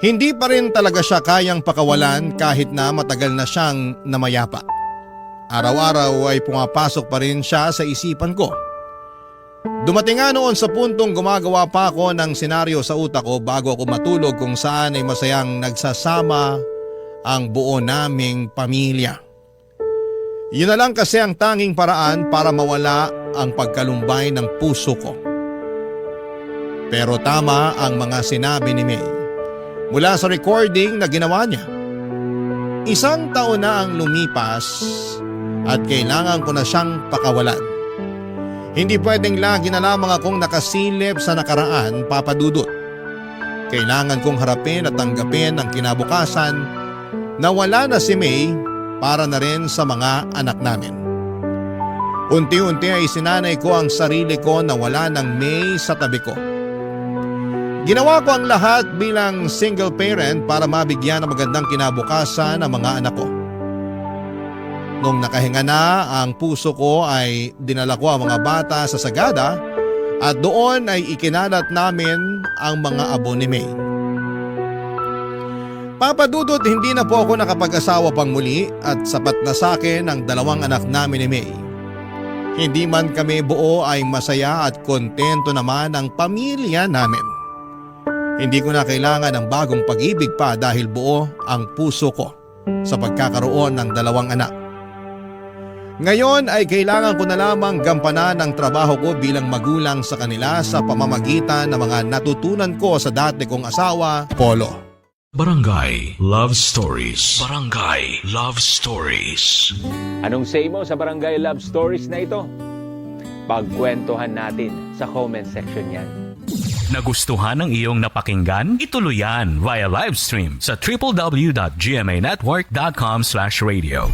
Hindi pa rin talaga siya kayang pakawalan kahit na matagal na siyang namayapa. Araw-araw ay pumapasok pa rin siya sa isipan ko. Dumating nga noon sa puntong gumagawa pa ako ng senaryo sa utak ko bago ako matulog kung saan ay masayang nagsasama ang buo naming pamilya. Yun na lang kasi ang tanging paraan para mawala ang pagkalumbay ng puso ko. Pero tama ang mga sinabi ni May mula sa recording na ginawa niya. 1 taon na ang lumipas at kailangan ko na siyang pakawalan. Hindi pwedeng lagi na lamang akong nakasilip sa nakaraan, Papa Dudut. Kailangan kong harapin at tanggapin ang kinabukasan na wala na si May para na rin sa mga anak namin. Unti-unti ay sinanay ko ang sarili ko na wala ng May sa tabi ko. Ginawa ko ang lahat bilang single parent para mabigyan ng magandang kinabukasan ang mga anak ko. Nung nakahinga na ang puso ko ay dinala ko ang mga bata sa Sagada at doon ay ikinalat namin ang mga abo ni May. Papa Dudut, hindi na po ako nakapag-asawa pang muli at sapat na sa akin ang 2 anak namin ni May. Hindi man kami buo ay masaya at kontento naman ang pamilya namin. Hindi ko na kailangan ng bagong pag-ibig pa dahil buo ang puso ko sa pagkakaroon ng 2 anak. Ngayon ay kailangan ko na lamang gampanan ang trabaho ko bilang magulang sa kanila sa pamamagitan ng mga natutunan ko sa dati kong asawa, Polo. Barangay Love Stories. Barangay Love Stories. Anong say mo sa Barangay Love Stories na ito? Pagkwentuhan natin sa comment section yan. Nagustuhan ng iyong napakinggan? Ituloy yan via live stream sa www.gmanetwork.com/radio.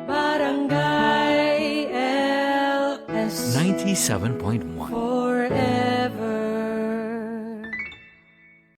Barangay LS 97.1 4